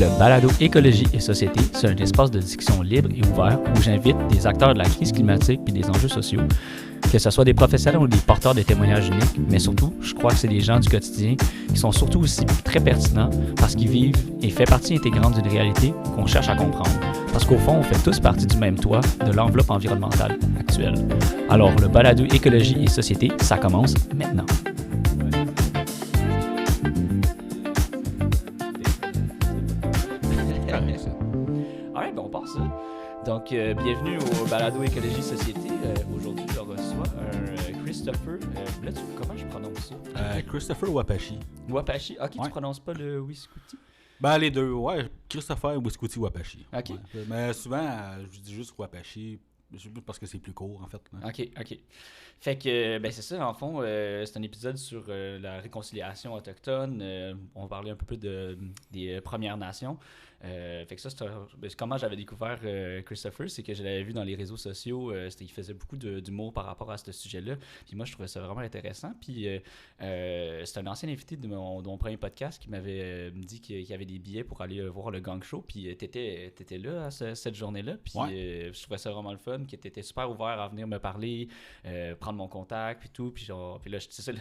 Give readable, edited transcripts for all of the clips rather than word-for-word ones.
Le balado Écologie et Société, c'est un espace de discussion libre et ouvert où j'invite des acteurs de la crise climatique et des enjeux sociaux, que ce soit des professionnels ou des porteurs de témoignages uniques, mais surtout, je crois que c'est des gens du quotidien qui sont surtout aussi très pertinents parce qu'ils vivent et font partie intégrante d'une réalité qu'on cherche à comprendre. Parce qu'au fond, on fait tous partie du même toit, de l'enveloppe environnementale actuelle. Alors, le balado Écologie et Société, ça commence maintenant. Alright, on part ça. Donc, bienvenue au balado Écologie Société. Aujourd'hui, je reçois un Christopher. Là, comment je prononce ça? Christopher Wapashi. Wapashi? Ok, Ouais. tu prononces pas le Wiscouti? Ben, les deux, ouais. Christopher Wiscouti Wapashi. Ok. Ouais. Mais souvent, je dis juste Wapashi, parce que c'est plus court, en fait. Là. Ok. Fait que, ben c'est ça, en fond, c'est un épisode sur la réconciliation autochtone. On va parler un peu plus des Premières Nations. Fait que ça, c'est comment j'avais découvert Christopher, c'est que je l'avais vu dans les réseaux sociaux. Il faisait beaucoup d'humour par rapport à ce sujet-là. Puis moi, je trouvais ça vraiment intéressant. Puis c'est un ancien invité de mon premier podcast qui m'avait dit qu'il y avait des billets pour aller voir le gang show. Puis t'étais là cette journée-là. Puis Ouais. je trouvais ça vraiment le fun, que t'étais super ouvert à venir me parler, prendre mon contact, puis tout. Puis là, c'est ça,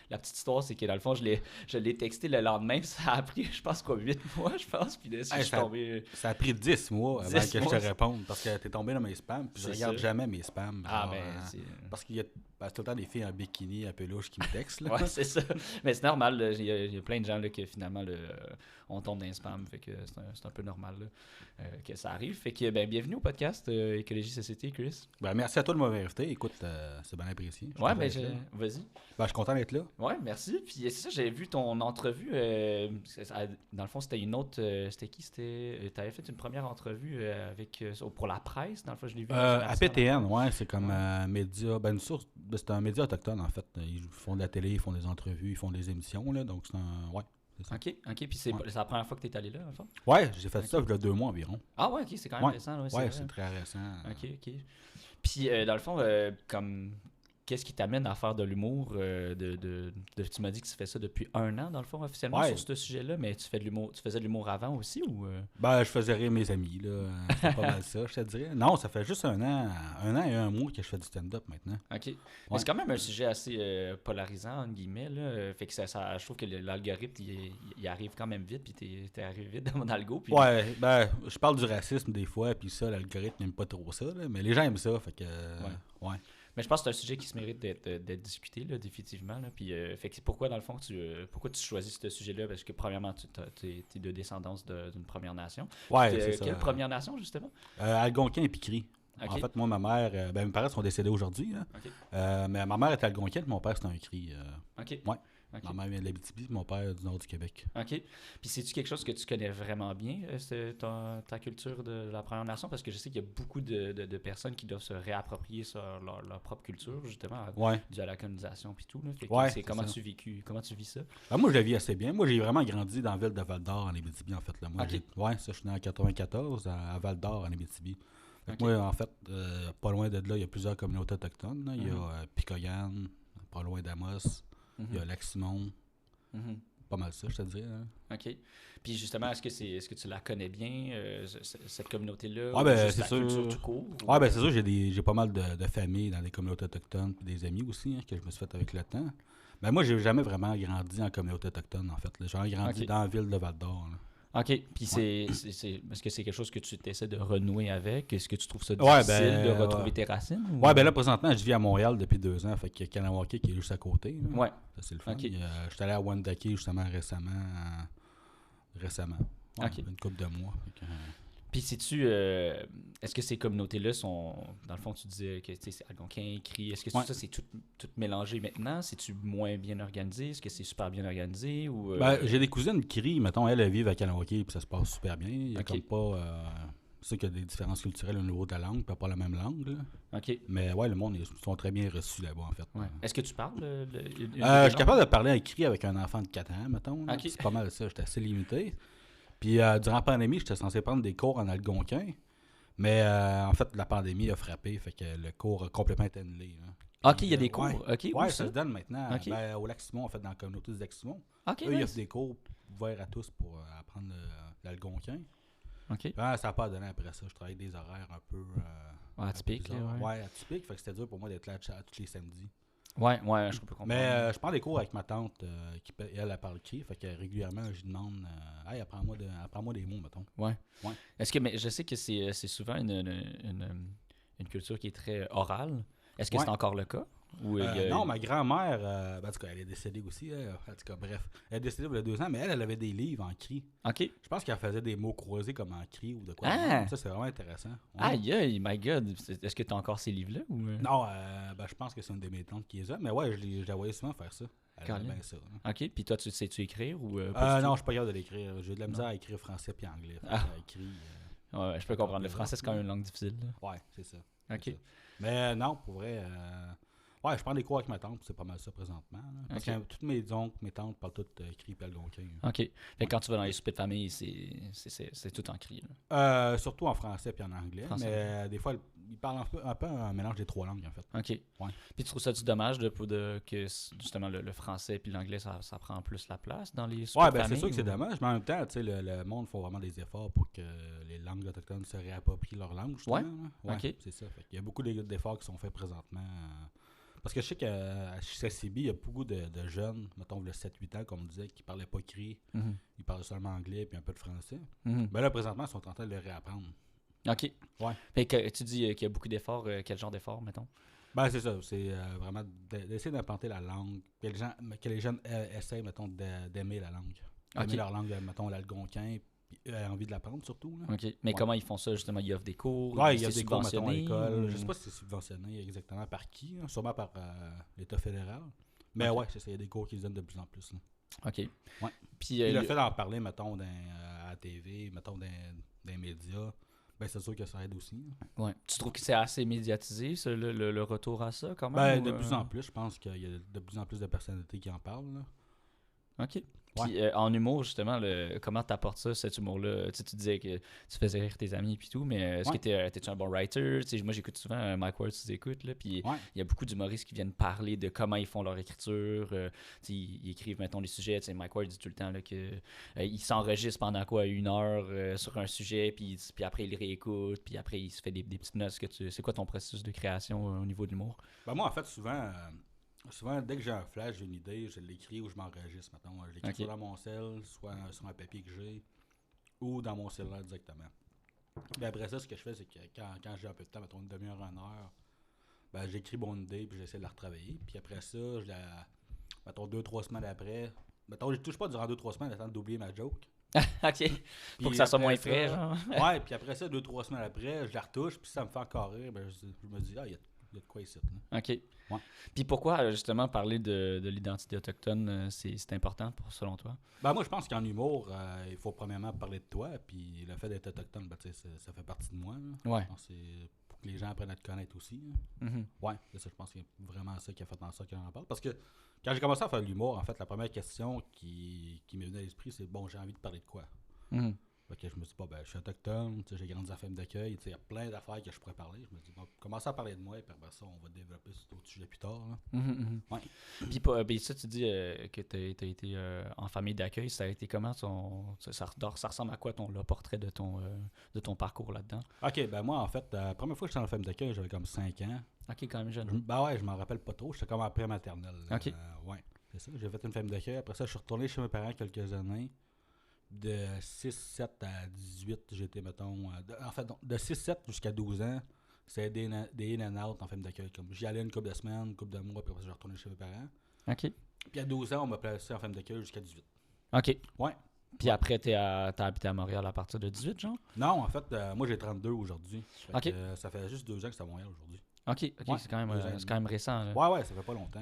la petite histoire, c'est que dans le fond, je l'ai texté le lendemain. Puis ça a pris, je pense, 8 mois, je pense. Puis là, je suis tombé. Ça a pris 10 mois avant 10 que mois, je te réponde, parce que t'es tombé dans mes spams, puis je C'est regarde ça. jamais mes spams. Ah, genre, ben, c'est c'est. parce qu'il y a c'est tout le temps des filles en bikini un peu louches qui me textent. Là. Ouais, c'est ça. Mais c'est normal, là. Il y a plein de gens là, que finalement, là, on tombe dans les spams. Fait que c'est un peu normal là, que ça arrive. Fait que, ben, bienvenue au podcast Écologie Société, Chris. Ben, merci à toi de m'avoir invité. Écoute, c'est bien apprécié. Je suis Ouais, content ben, d'être là. vas-y. Ben, je suis content d'être là. Ouais, merci. Puis c'est ça, j'avais vu ton entrevue. Dans le fond, c'était une autre. C'était qui? T'avais fait une première entrevue pour la presse. Dans le fond, je l'ai vu. À PTN, ouais, c'est comme média. Ben, une source, c'est un média autochtone, en fait. Ils font de la télé, ils font des entrevues, ils font des émissions, là. Donc, c'est un. Ouais, c'est ça. Ok. Puis c'est la première fois que tu es allé là, en fait? Ouais, j'ai fait ça il y a 2 mois environ. Ah, ouais, ok, c'est quand même Ouais. récent. Là, Ouais, vrai. c'est très récent. Ok. Puis, dans le fond, comme. Qu'est-ce qui t'amène à faire de l'humour? Tu m'as dit que tu fais ça depuis 1 an, dans le fond, officiellement, Ouais. sur ce sujet-là, mais tu faisais de l'humour avant aussi, ou... Ben, je faisais rire mes amis, là. C'est pas mal ça, je te dirais. Non, ça fait juste 1 an et 1 mois que je fais du stand-up maintenant. OK. Mais c'est quand même un sujet assez polarisant, entre guillemets, là. Fait que je trouve que l'algorithme, il arrive quand même vite, puis t'es arrivé vite dans mon algo. Puis... Ouais, ben, je parle du racisme des fois, puis ça, l'algorithme n'aime pas trop ça, là, mais les gens aiment ça, fait que... ouais. Mais je pense que c'est un sujet qui se mérite d'être discuté, là, définitivement. Là. Puis, fait que c'est pourquoi, dans le fond, pourquoi tu choisis ce sujet-là? Parce que, premièrement, tu es de descendance d'une Première Nation. Ouais, Puis, c'est ça. quelle Première Nation, justement? Algonquin et Piquerie. OK. En fait, moi, ma mère, mes parents sont décédés aujourd'hui, là. OK. Mais ma mère est algonquienne, mon père, c'est un cri. OK. Ouais. OK. Ma mère vient de l'Abitibi, mon père du nord du Québec. OK. Puis, c'est-tu quelque chose que tu connais vraiment bien, ta culture de la Première Nation? Parce que je sais qu'il y a beaucoup de personnes qui doivent se réapproprier leur propre culture, justement, dû à la colonisation puis tout. Là. Fait que Ouais, c'est comment ça. comment tu vis ça? Ben, moi, je la vis assez bien. Moi, j'ai vraiment grandi dans la ville de Val-d'Or, en Abitibi, en fait. Là. Moi, Ok. je suis né en 94 à Val-d'Or, en Abitibi. Fait que Ok. moi, en fait, pas loin de là, il y a plusieurs communautés autochtones. Là. Il y Mhm. a Picoyan, pas loin d'Amos. Il y a Lac-Simon. Mhm. Pas mal ça, je te dirais. Hein. OK. Puis justement, est-ce que tu la connais bien, cette communauté-là? Ouais, ou ben, juste c'est la sûr. culture tout court? Ouais, ben c'est sûr, j'ai pas mal de familles dans les communautés autochtones, puis des amis aussi, hein, que je me suis fait avec le temps. Mais moi, j'ai jamais vraiment grandi en communauté autochtone, en fait. Là. J'ai grandi Ok. dans la ville de Val-d'Or. Là. OK. Puis est-ce que c'est quelque chose que tu essaies de renouer avec? Est-ce que tu trouves ça Ouais, difficile ben, de retrouver ouais. tes racines? Ou... Ouais, ben là, présentement, je vis à Montréal depuis 2 ans, fait qu'il y a Kanawake qui est juste à côté. Là. Ouais. Ça, c'est le fun. Ok. Je suis allé à Wendake, justement, récemment. Ouais, Ok. une couple de mois. Fait que, Puis est-ce que ces communautés-là sont, dans le fond, tu disais que c'est Algonquin, Cri, est-ce que Ouais. ça c'est tout mélangé maintenant? C'est-tu moins bien organisé? Est-ce que c'est super bien organisé? Ou, Ben, j'ai des cousines qui crient, mettons, elles vivent à Kanawake, puis ça se passe super bien. Il y a Ok. comme pas... c'est sûr qu'il y a des différences culturelles au niveau de la langue, puis pas la même langue, là. OK. Mais ouais, le monde, ils sont très bien reçus là-bas, en fait. Ouais. Est-ce que tu parles Je suis capable de parler à écrit avec un enfant de 4 ans, mettons. là. Ok. C'est pas mal ça, j'étais assez limité. Puis durant la pandémie, j'étais censé prendre des cours en algonquin. Mais en fait, la pandémie a frappé, fait que le cours a complètement été annulé. Là. OK, il y a des cours. Ouais, OK, où ouais ça? ça se donne maintenant. Ok. Ben, au Lac-Simon, en fait, dans la communauté du Lac-Simon. OK, Eux, ils nice. offrent des cours ouverts à tous pour apprendre l'Algonquin. OK. Ça n'a pas donné après ça. Je travaillais des horaires un peu. Atypique, un peu bizarres. là, ouais. Ouais, atypique. Fait que c'était dur pour moi d'être là tous les samedis. Ouais, je peux comprendre. Mais je prends des cours avec ma tante elle parle cri. Fait que régulièrement, je lui demande hey, apprends-moi des mots, mettons. Ouais. Ouais. Est-ce que, mais je sais que c'est souvent une culture qui est très orale. Est-ce que Ouais. c'est encore le cas? Ou Non, ma grand-mère, en tout cas, elle est décédée aussi. En tout cas, bref. Elle est décédée il y a 2 ans, mais elle avait des livres en cri. OK. Je pense qu'elle faisait des mots croisés comme en cri ou de quoi. Ah! Ça, c'est vraiment intéressant. Ouais. Aïe, my God. Est-ce que tu as encore ces livres-là? Ou... Non, je pense que c'est une de mes tantes qui les a. Mais ouais, je la voyais souvent faire ça. Elle aimait Colin. bien ça. Hein. OK. Puis toi, sais-tu écrire ou pas du Non, tout? je suis pas capable de l'écrire. J'ai de la misère à écrire français puis anglais. Fait Ah. que, écrit, Ouais, je peux comprendre. Le français, c'est quand même une langue difficile. Là. ouais, c'est ça. OK. C'est ça. Mais non, pour vrai, ouais, je prends des cours avec ma tante, puis c'est pas mal ça présentement. Là. Parce Ok. que tous mes oncles, mes tantes parlent toutes cri et algonquin. OK. Fait que quand tu vas dans les soupers de famille, c'est tout en cri. Surtout en français puis en anglais. Français. Mais des fois, ils parlent un peu un mélange des 3 langues, en fait. OK. Ouais. Puis tu trouves ça dommage que justement le français puis l'anglais, ça prend plus la place dans les soupers Ouais, de ben famille? c'est sûr que c'est ou- dommage, mais en même temps, tu sais, le monde font vraiment des efforts pour que les langues autochtones se réapproprient leur langue, justement. Ouais. là. Ouais, Ok. c'est ça. Fait qu'il y a beaucoup d'efforts qui sont faits présentement. Parce que je sais qu'à CCB, il y a beaucoup de jeunes, mettons, le 7-8 ans, comme on disait, qui parlaient pas cri, Mhm. ils parlaient seulement anglais puis un peu de français. Mhm. Ben là, présentement, ils sont en train de le réapprendre. OK. Ouais. Fait que tu dis qu'il y a beaucoup d'efforts. Quel genre d'efforts, mettons? Ben, c'est ça. C'est vraiment d'essayer d'implanter la langue. Que les jeunes essayent, mettons, d'aimer la langue. D'aimer Ok. leur langue, mettons, l'algonquin, puis envie de l'apprendre surtout. Là. OK. Mais Ouais. comment ils font ça, justement? Ils offrent des cours? Ouais, il y a c'est des cours, mettons, à subventionné, l'école. ou- Je sais pas si c'est subventionné exactement par qui, hein, sûrement par l'État fédéral. Mais Ok. ouais, c'est ça, il y a des cours qu'ils donnent de plus en plus. Là. OK. Ouais. Puis, Puis le fait d'en parler, mettons, à la TV, mettons, dans les médias, ben c'est sûr que ça aide aussi. Là. ouais. Tu trouves que c'est assez médiatisé, ça, le retour à ça, quand même? Ben, ou, de plus en plus, je pense qu'il y a de plus en plus de personnalités qui en parlent. Là. OK. Puis en humour, justement, comment t'apportes ça, cet humour-là? Tu sais, tu disais que tu faisais rire tes amis et tout, mais est-ce Ouais. que t'es-tu un bon writer? Tu sais, moi, j'écoute souvent Mike Ward, tu écoutes, là, puis Ouais. il y a beaucoup d'humoristes qui viennent parler de comment ils font leur écriture. Tu sais, ils écrivent, mettons, les sujets. Tu sais, Mike Ward dit tout le temps là, que il s'enregistre pendant quoi, 1 heure sur un sujet, puis après, il le réécoute, puis après, il se fait des petites notes. C'est quoi ton processus de création au niveau de l'humour? Ben moi, en fait, souvent, dès que j'ai un flash, j'ai une idée, je l'écris ou je m'enregistre. Mettons, je l'écris Ok. soit dans mon cell, soit sur un papier que j'ai, ou dans mon cellulaire directement. Mais après ça, ce que je fais, c'est que quand j'ai un peu de temps, mettons une demi-heure, 1 heure, ben j'écris mon idée, puis j'essaie de la retravailler. Puis après ça, mettons 2-3 semaines après, mettons, je touche pas durant 2-3 semaines, j'attends d'oublier ma joke. OK. Puis Pour que ça soit après moins frais, genre. Ouais, puis après ça, 2-3 semaines après, je la retouche, puis ça me fait encore rire, ben je me dis, il y a de quoi ici. Là. OK. Ouais. Puis pourquoi, justement, parler de l'identité autochtone, c'est important selon toi? Ben moi, je pense qu'en humour, il faut premièrement parler de toi, puis le fait d'être autochtone, ben, tu sais, ça fait partie de moi. Là. Ouais. Je pense que c'est pour que les gens apprennent à te connaître aussi. Là. Mhm. Ouais, c'est ça, je pense que c'est vraiment ça qui a fait en sorte qu'on en parle. Parce que quand j'ai commencé à faire de l'humour, en fait, la première question qui m'est venue à l'esprit, c'est bon, j'ai envie de parler de quoi? Mhm. Fait que je me suis dit, bon, ben, je suis autochtone, tu sais, j'ai grandi en famille d'accueil, tu sais, il y a plein d'affaires que je pourrais parler. Je me dis, bon, commencer à parler de moi, et puis après ça, on va développer sur d'autres sujets plus tard. Là. Mhm, mhm. Ouais. Puis ça, tu dis que tu as été en famille d'accueil. Ça a été comment? Ça ressemble à quoi le portrait de ton parcours là-dedans? Ok, ben moi, en fait, la première fois que j'étais dans la famille d'accueil, j'avais comme 5 ans. OK, quand même jeune. Ben ouais, je m'en rappelle pas trop. J'étais comme après maternelle. Ok. Ouais, c'est ça. J'ai fait une famille d'accueil. Après ça, je suis retourné chez mes parents quelques années. De 6-7 à 18, j'étais, mettons... de 6-7 jusqu'à 12 ans, c'était des in and out en famille d'accueil. Comme j'y allais une couple de semaines, une couple de mois, puis après ça, je retournais chez mes parents. OK. Puis à 12 ans, on m'a placé en famille d'accueil jusqu'à 18. OK. Ouais. Puis après, t'as habité à Montréal à partir de 18, genre? Non, en fait, moi, j'ai 32 aujourd'hui. Fait Ok. que, ça fait juste 2 ans que c'est à Montréal aujourd'hui. OK, Ouais, c'est quand 2 ans et c'est quand même récent. Là. Ouais, ça fait pas longtemps.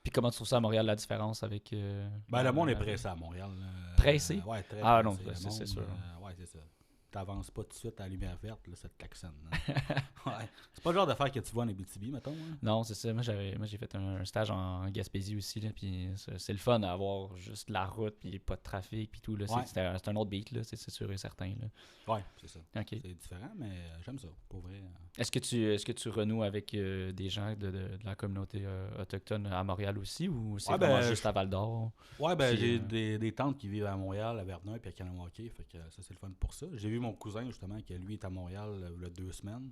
Puis comment tu trouves ça à Montréal, la différence avec... Ben, le monde est pressé à Montréal. Là. Pressé? Ouais, très Ah pressé. non, Le c'est monde, sûr. ouais, c'est ça. t'avances pas tout de suite à la lumière verte, là, ça te klaxonne. Ouais. C'est pas le genre d'affaire que tu vois en Abitibi, mettons. Hein? Non, c'est ça. Moi, j'ai fait un stage en Gaspésie aussi, là, puis c'est le fun à avoir juste la route, puis pas de trafic, puis tout. Là. Ouais. C'est un autre beat, là, c'est sûr et certain. Là. Ouais, c'est ça. OK. C'est différent, mais j'aime ça, pour vrai. Est-ce que tu renoues avec des gens de la communauté autochtone à Montréal aussi, ou c'est Ouais, vraiment juste à Val-d'Or? Ouais, ben Puis, j'ai des tantes qui vivent à Montréal, à Verdun, puis à Kanawake, fait que ça, c'est le fun pour ça. J'ai vu mon cousin, justement, qui lui est à Montréal il y a 2 semaines.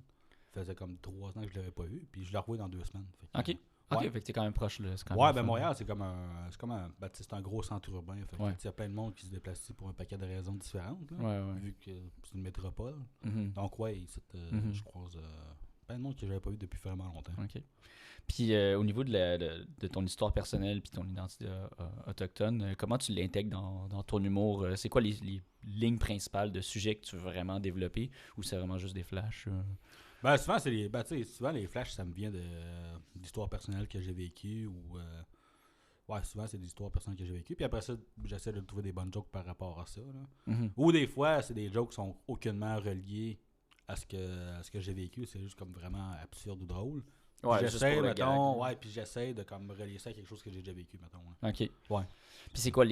Ça faisait comme 3 ans que je l'avais pas vu, puis je l'ai revu dans 2 semaines. Fait que, OK. OK, ouais. fait que t'es quand même proche, là. C'est quand Ouais, même ben fun. Montréal, c'est comme c'est un gros centre urbain. Fait que, Ouais. il y a plein de monde qui se déplace ici pour un paquet de raisons différentes, là, Ouais, ouais. vu que c'est une métropole. Mhm. Donc, ouais, Mhm. je croise plein de monde que j'avais pas vu depuis vraiment longtemps. OK. Puis au niveau de ton histoire personnelle puis ton identité autochtone, comment tu l'intègres dans ton humour? C'est quoi les lignes principales de sujets que tu veux vraiment développer ou c'est vraiment juste des flashs? Ben, souvent, souvent, les flashs, ça me vient d'histoires personnelles que j'ai vécues ou. Ouais, souvent, c'est des histoires personnelles que j'ai vécues. Puis après ça, j'essaie de trouver des bonnes jokes par rapport à ça. Là. Mhm. Ou des fois, c'est des jokes qui sont aucunement reliés à ce que j'ai vécu. C'est juste comme vraiment absurde ou drôle. Puis Ouais, juste j'essaie, pour le mettons, gag. ouais, puis j'essaie de comme relier ça à quelque chose que j'ai déjà vécu, mettons. Là. OK. Ouais. Puis c'est quoi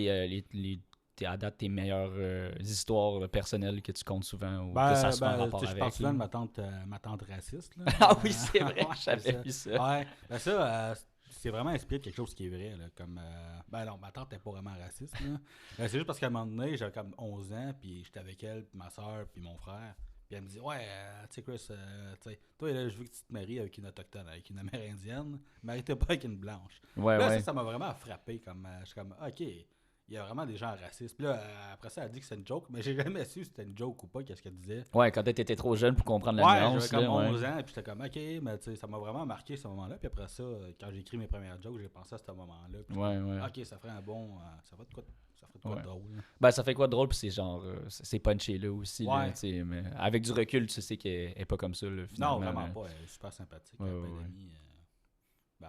à date tes meilleures histoires personnelles que tu comptes souvent ou que ça soit en rapport je avec? parle souvent là? de ma tante raciste. Là. Ah oui, c'est vrai, Ouais, j'avais c'est vu ça. Ouais, ben ça, c'est vraiment inspiré de quelque chose qui est vrai. Là, comme, ben non, ma tante n'est pas vraiment raciste. Là. C'est juste parce qu'à un moment donné, j'avais comme 11 ans, puis j'étais avec elle, puis ma soeur, puis mon frère. Puis elle me dit, ouais, tu sais, Chris, tu sais, toi, là, je veux que tu te maries avec une autochtone, avec une amérindienne. Marie-toi pas avec une blanche. Ouais, Là, ouais. ça m'a vraiment frappé. Comme, je suis comme, OK, il y a vraiment des gens racistes. Puis là, après ça, elle a dit que c'était une joke, mais j'ai jamais su si c'était une joke ou pas, qu'est-ce qu'elle disait. Ouais, quand t'étais trop jeune pour comprendre la Ouais, nuance. j'avais comme là, 11 ouais. ans, puis j'étais comme, OK, mais tu sais, ça m'a vraiment marqué ce moment-là. Puis après ça, quand j'ai écrit mes premières jokes, j'ai pensé à ce moment-là. Puis Ouais, ouais. OK, ça ferait un bon. Ça ferait de quoi de Ouais. drôle. Là. Ben, ça fait quoi de drôle, puis c'est genre, c'est punché là aussi, là, Ouais. tu sais, mais avec du recul, tu sais qu'elle est pas comme ça, là, Non, finalement. vraiment là. pas. Elle est super sympathique. Ouais, Elle a ouais, plein ouais. d'amis.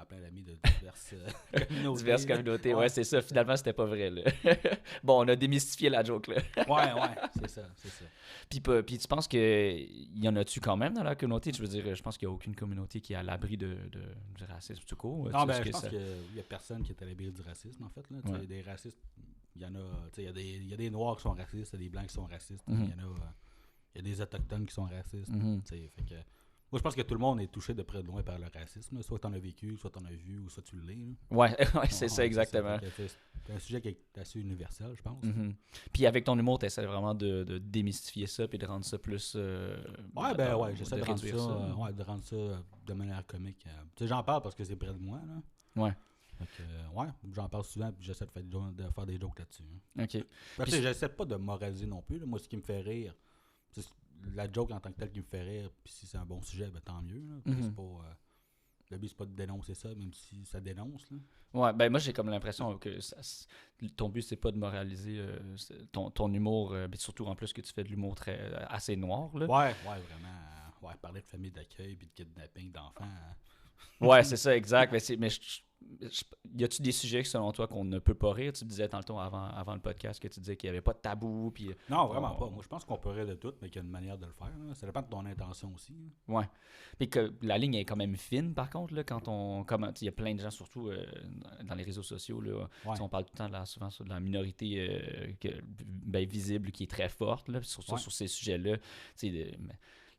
Plein d'amis de diverses communautés. Diverses là. communautés, ouais, Ouais. c'est ça, finalement, c'était pas vrai, là. Bon, on a démystifié la joke, là. Ouais, c'est ça, c'est ça. Puis tu penses que y en a-tu quand même dans la communauté? Je veux dire, je pense qu'il y a aucune communauté qui est à l'abri du racisme tout court. Non, Tu ben, sais, je que pense ça- qu'il y a personne qui est à l'abri du racisme, en fait. Là. Tu sais, Ouais. des racistes, il y en a. Tu sais, il y a des Noirs qui sont racistes, il y a des Blancs qui sont racistes. Mhm. Il y en a. Il y a des Autochtones qui sont racistes. Mhm. Tu sais, fait que. Moi, je pense que tout le monde est touché de près de loin par le racisme. Là. Soit tu en as vécu, soit tu en as vu, ou soit tu l'es. Là. Ouais, ouais, c'est ça, exactement. Fait que, c'est un sujet qui est assez universel, je pense. Mhm. Puis avec ton humour, tu essaies vraiment de démystifier ça puis de rendre ça plus. Ouais, j'essaie de rendre réduire ça, de rendre ça de manière comique. Tu sais, j'en parle parce que c'est près de moi, là. Ouais. Fait que, ouais, j'en parle souvent, puis j'essaie de faire des jokes là-dessus. Hein. OK. Ben, Puis tu sais, j'essaie pas de moraliser non plus. Là. Moi, ce qui me fait rire, c'est la joke en tant que telle qui me fait rire, puis si c'est un bon sujet, ben tant mieux. Là. Puis Mhm. c'est pas, le but, c'est pas de dénoncer ça, même si ça dénonce. Là. Ouais, ben moi j'ai comme l'impression que ton but c'est pas de moraliser ton humour, mais surtout en plus que tu fais de l'humour assez noir là. Ouais, vraiment. Ouais, parler de famille d'accueil, puis de kidnapping d'enfants. Hein. Ouais, c'est ça, exact. Y a-tu des sujets selon toi qu'on ne peut pas rire? Tu disais tantôt avant le podcast que tu disais qu'il n'y avait pas de tabou. Puis, Non, vraiment pas. Moi, je pense qu'on peut rire de tout, mais qu'il y a une manière de le faire. Là. Ça dépend de ton intention aussi. Là. ouais. Puis que la ligne est quand même fine, par contre, là, quand on. Il y a plein de gens, surtout dans les réseaux sociaux, là. Ouais. On parle tout le temps souvent sur de la minorité visible qui est très forte, là, surtout Ouais. sur ces sujets-là.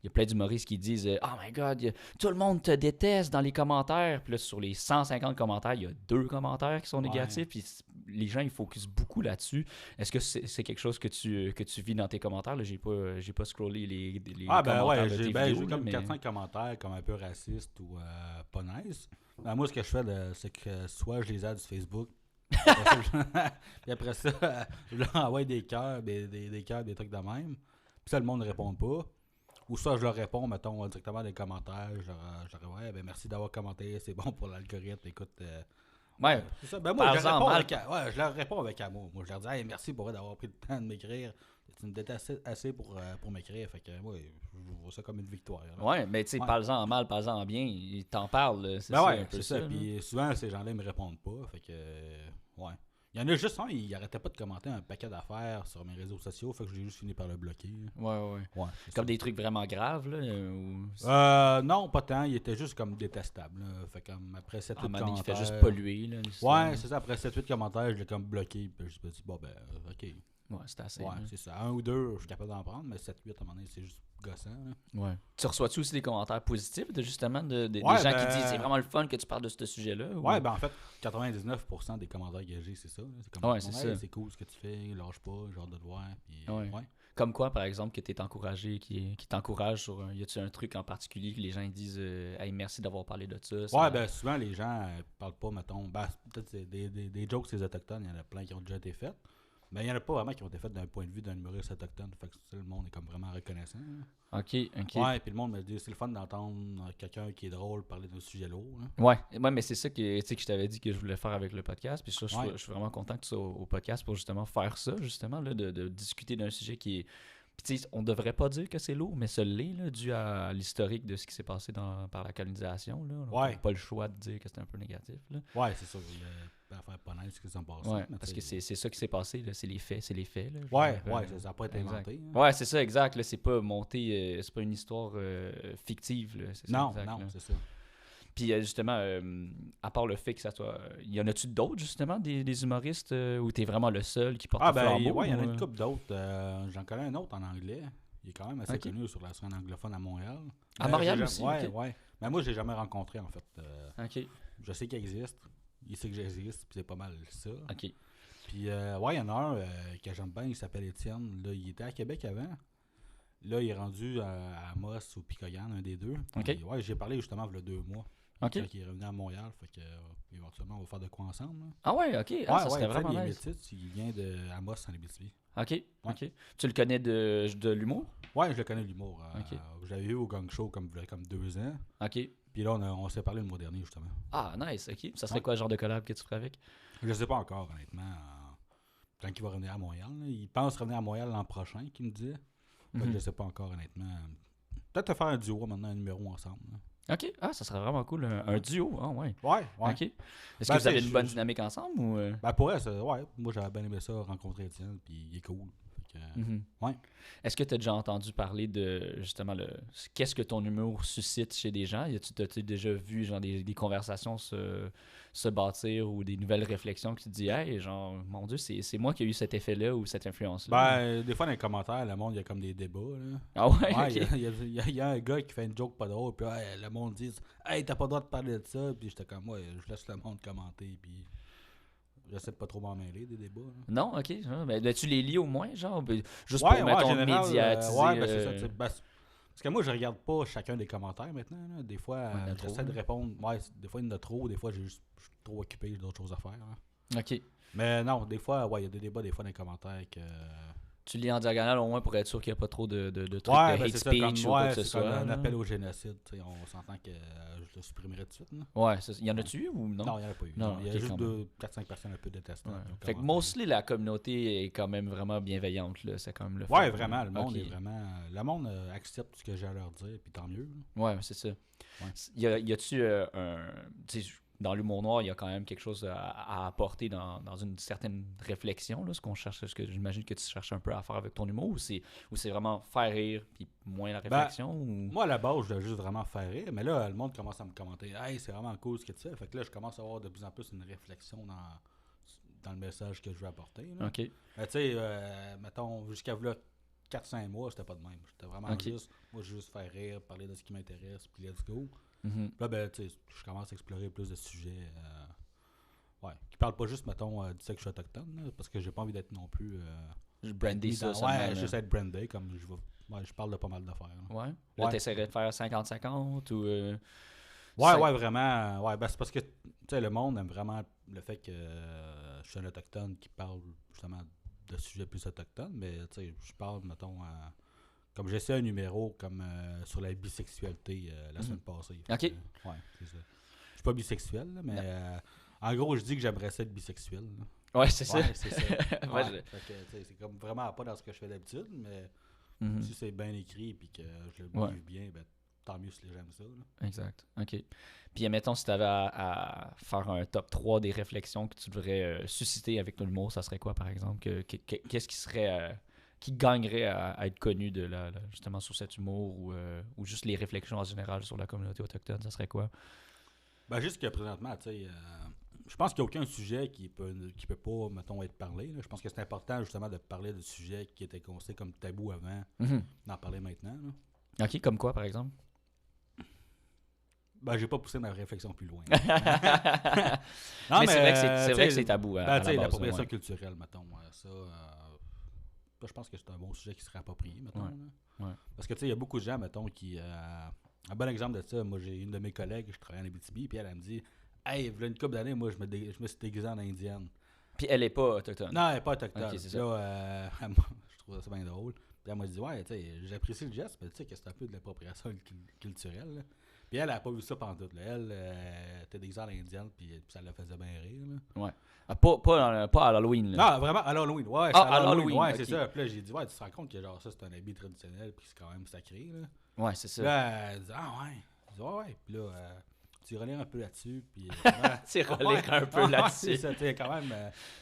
Il y a plein d'humoristes qui disent Oh my god, tout le monde te déteste dans les commentaires. Puis là, sur les 150 commentaires, il y a 2 commentaires qui sont négatifs. Puis les gens, ils focusent beaucoup là-dessus. Est-ce que c'est quelque chose que tu vis dans tes commentaires? Là, j'ai pas scrollé les commentaires de tes j'ai vidéos. eu comme mais... 400 commentaires comme un peu racistes ou pas nice. Ben, moi, ce que je fais, c'est que soit je les aide sur Facebook, puis après ça, je leur envoie des cœurs, des cœurs, des trucs de même. Puis ça, le monde ne répond pas. Ou soit je leur réponds, mettons, directement dans les commentaires. Je leur dis, ouais, ben merci d'avoir commenté, c'est bon pour l'algorithme. Écoute, Ouais. c'est ça. Ben moi, je Parle-en réponds mal. je leur réponds avec amour. Moi, je leur dis, hey, merci pour d'avoir pris le temps de m'écrire. Tu me détestes assez pour m'écrire. Fait que, moi, je vois ça comme une victoire. Là. Ouais, mais tu sais, Ouais. parle-en en mal, parle-en en bien. Ils t'en parlent. C'est Ben ça, ouais, un peu c'est ça. là. Puis souvent, ces gens-là, ils me répondent pas. Fait que, ouais. Il y en a juste un, il arrêtait pas de commenter un paquet d'affaires sur mes réseaux sociaux, fait que j'ai juste fini par le bloquer. Ouais. Ouais, c'est Comme ça. des trucs vraiment graves, là. Non, pas tant, il était juste comme détestable. Là. Fait comme après 7-8 À un moment donné, il fait commentaires. juste polluer, là. l'histoire. Ouais, c'est ça, après 7-8 commentaires, je l'ai comme bloqué, puis je me suis dit, bon ben, ok. Ouais, c'est assez. Ouais, là. c'est ça. Un ou deux, je suis capable d'en prendre, mais 7-8 à un moment donné, c'est juste gossant. Là. Ouais. Tu reçois-tu aussi des commentaires positifs, justement, des Ouais, gens qui ben, disent c'est vraiment le fun que tu parles de ce sujet-là? Ou... Ouais, ben en fait, 99% des commentaires que j'ai, c'est ça. Là. C'est comme, Ouais, c'est hey, ça. c'est cool ce que tu fais, lâche pas, j'ai hâte de te voir. Puis, Ouais. ouais. Comme quoi, par exemple, que tu es encouragé, qui t'encourage sur y a-tu un truc en particulier que les gens ils disent hey, merci d'avoir parlé de ça? Ouais, ben souvent les gens parlent pas, mettons, ben peut-être c'est des jokes sur les autochtones, il y en a plein qui ont déjà été faits. Mais il n'y en a pas vraiment qui ont été faits d'un point de vue d'un humoriste autochtone. Fait que ça, le monde est comme vraiment reconnaissant. Là. Ok. Ouais, puis le monde me dit c'est le fun d'entendre quelqu'un qui est drôle parler d'un sujet lourd. Là. Ouais, mais c'est ça que, tu sais, que je t'avais dit que je voulais faire avec le podcast. Puis ça, Ouais. je suis vraiment content que tu sois au podcast pour justement faire ça, justement, là, de discuter d'un sujet qui est. Puis tu sais, on devrait pas dire que c'est lourd, mais ça l'est, là, dû à l'historique de ce qui s'est passé par la colonisation. Là. Donc, on Ouais. n'a pas le choix de dire que c'est un peu négatif. Là. Ouais, c'est ça. L'affaire pas nice ce qui s'est passé. Ouais, mais parce que t'sais, c'est ça qui s'est passé, là, c'est les faits, là, je Ouais, veux dire, ouais, ça n'a pas été exact. inventé. Hein. Ouais, c'est ça, exact. Là, c'est pas monté, c'est pas une histoire fictive. Là, c'est ça, Non, exact, non, là. c'est ça. Puis justement, à part le fait que ça soit. Y en a-tu d'autres, justement, des humoristes où t'es vraiment le seul qui porte Ah, le ben, flambeau? ouais, il y en a ou, une couple d'autres. J'en connais un autre en anglais. Il est quand même assez Ok. connu sur la scène anglophone à Montréal. À Mais Montréal j'ai aussi, Ouais, ok. ouais. Mais moi, je l'ai jamais rencontré, en fait. Ok, Je sais qu'il existe. Il sait que j'existe, puis c'est pas mal ça. ok. Puis, ouais, il y en a un que j'aime bien, il s'appelle Étienne. Là, il était à Québec avant. Là, il est rendu à Amos ou Picoyan, un des deux. Puis, Ok. ouais, j'ai parlé justement il y a 2 mois. Ok. Quand il est revenu à Montréal. Fait que, éventuellement, on va faire de quoi ensemble. Là. Ah ouais, ok. Ah, Ouais, ça serait ouais, vraiment il est nice. métis, il vient de Amos en Abitibi. Ok, ok. Tu le connais de l'humour? Ouais, je le connais l'humour. Ok. Je l'avais eu au Gang Show comme 2 ans. Ok. Puis là, on s'est parlé le mois dernier, justement. Ah, nice, ok. Ça serait Ouais. quoi le genre de collab que tu ferais avec? Je sais pas encore, honnêtement. Quand il va revenir à Montréal. Là. Il pense revenir à Montréal l'an prochain, qu'il me dit. Fait que Mhm. je sais pas encore, honnêtement. Peut-être te faire un duo maintenant, un numéro ensemble. Là. Ok, ah, ça serait vraiment cool. Un duo, ah ouais. Ouais, ouais. Ok. Est-ce Ben, que vous avez c'est- une bonne dynamique ensemble ou. Ben pour elle, ouais. Moi, j'avais bien aimé ça, rencontrer Étienne, puis il est cool. Fait que, Mhm. ouais. Est-ce que tu as déjà entendu parler de justement qu'est-ce que ton humour suscite chez des gens? T'as-tu déjà vu genre des conversations se bâtir ou des nouvelles réflexions qui te disent hey, genre, mon Dieu, c'est moi qui ai eu cet effet-là ou cette influence-là? Ben, des fois, dans les commentaires, le monde, il y a comme des débats. Là. Ah ouais, Ouais, ok. il y a un gars qui fait une joke pas drôle, puis le monde dit hey, t'as pas le droit de parler de ça, puis j'étais comme ouais, je laisse le monde commenter, puis j'essaie de pas trop m'en mêler des débats. Là. Non, ok. Ben, tu les lis au moins, genre, juste Ouais, pour, ouais, en mettons, général, médiatiser. ouais, ben c'est ça. Tu sais, parce que moi, je regarde pas chacun des commentaires maintenant. Là. Des fois, il y en a trop, j'essaie de là. répondre. Ouais, des fois, il y en a trop, des fois, je suis trop occupé, j'ai d'autres choses à faire. Là. Ok. Mais non, des fois, ouais, il y a des débats, des fois, dans les commentaires que. Tu lis en diagonale au moins pour être sûr qu'il n'y a pas trop de trucs Ouais, de ben hate c'est ça, speech comme, ou quoi ouais, que ce c'est soit. comme un là. appel au génocide. Tu sais, on s'entend que je le supprimerai tout de suite. Là. Ouais, il y en a-tu eu ou non? Non, il n'y en a pas eu. Non, Il y a ok, juste quand même. 4-5 personnes un peu détestables. Ouais. qui ont Fait que commenté. mostly la communauté est quand même vraiment bienveillante, là. C'est quand même le fun. Ouais, vraiment, le monde Ok. est vraiment. Le monde accepte ce que j'ai à leur dire, puis tant mieux. Là. Ouais, c'est ça. Y a-tu tu sais, dans l'humour noir, il y a quand même quelque chose à apporter dans une certaine réflexion, là, ce qu'on cherche, ce que j'imagine que tu cherches un peu à faire avec ton humour, ou c'est vraiment faire rire, puis moins la réflexion, ou... Moi, à la base, je voulais juste vraiment faire rire, mais là, le monde commence à me commenter hey, c'est vraiment cool ce que tu fais. Fait que là, je commence à avoir de plus en plus une réflexion dans le message que je veux apporter. Là. Ok. Mais tu sais, mettons, jusqu'à là, 4-5 mois, c'était pas de même. J'étais vraiment Ok. juste, moi, juste faire rire, parler de ce qui m'intéresse, puis let's go. Mhm. Là, ben, tu sais, je commence à explorer plus de sujets. Ouais, qui parlent pas juste, mettons, du sexe que je suis autochtone, là, parce que j'ai pas envie d'être non plus. Je brandais mis ça, dans- seulement, ouais, là. j'essaie de brander, comme je parle de pas mal d'affaires. Là. Ouais. Là, Ouais. t'essaierais de faire 50-50, ou... Ouais, cinq- ouais, vraiment. Ouais, ben, c'est parce que, tu sais, le monde aime vraiment le fait que je suis un autochtone qui parle justement de sujets plus autochtones, mais tu sais, je parle, mettons, comme j'ai essayé un numéro comme sur la bisexualité la semaine passée. Ok. Fait que, ouais, c'est ça. Je suis pas bisexuel, là, mais en gros, je dis que j'aimerais ça être bisexuel. Là. Ouais, c'est Ouais, ça. c'est ça. Ouais, Ouais, fait que, tu sais, c'est comme vraiment pas dans ce que je fais d'habitude, mais Mhm. si c'est bien écrit et que je le Ouais. believe bien, ben, tant mieux si les gens aiment ça. Là. Exact. OK. Puis, admettons, si tu avais à faire un top 3 des réflexions que tu devrais susciter avec ton humour, ça serait quoi, par exemple? Qu'est-ce qui serait... qui gagnerait à être connu justement sur cet humour ou juste les réflexions en général sur la communauté autochtone, ça serait quoi? Ben, juste que présentement, tu sais, je pense qu'il n'y a aucun sujet qui peut pas, mettons, être parlé. Là. Je pense que c'est important, justement, de parler de sujets qui étaient considérés comme tabous avant, d'en parler maintenant. Là. OK, comme quoi, par exemple? Ben, j'ai pas poussé ma réflexion plus loin. Non, mais c'est vrai que c'est tabou. Ben, tu sais, l'appropriation culturelle, mettons, ça... je pense que c'est un bon sujet qui serait approprié, mettons. Ouais. Là. Ouais. Parce que, tu sais, il y a beaucoup de gens, mettons, qui... un bon exemple de ça, moi, j'ai une de mes collègues, je travaille en Abitibi, puis elle me dit « Hey, il y a une couple d'années, moi, je me suis déguisé en indienne. » Puis elle est pas autochtone. Non, elle n'est pas autochtone. Okay, c'est ça. Là, je trouve ça bien drôle. Puis elle m'a dit « Ouais, tu sais, j'apprécie le geste, mais tu sais que c'est un peu de l'appropriation culturelle. Là. » Puis elle n'a pas vu ça pantoute. Là. Elle était déguisée en indienne, puis ça la faisait bien rire. Là. Ouais. Ah, pas à l'Halloween. Là. Non, vraiment, à l'Halloween. Ouais, à l'Halloween. Ouais, Okay. c'est ça. Puis là, j'ai dit, ouais, tu te rends compte que genre ça, c'est un habit traditionnel, puis c'est quand même sacré. Là. Ouais, c'est ça. Puis là, elle dit, ah ouais. Je dis, ouais. Puis là, tu relires un peu là-dessus. Puis, tu relire un peu là-dessus. C'est ça, tu sais, quand même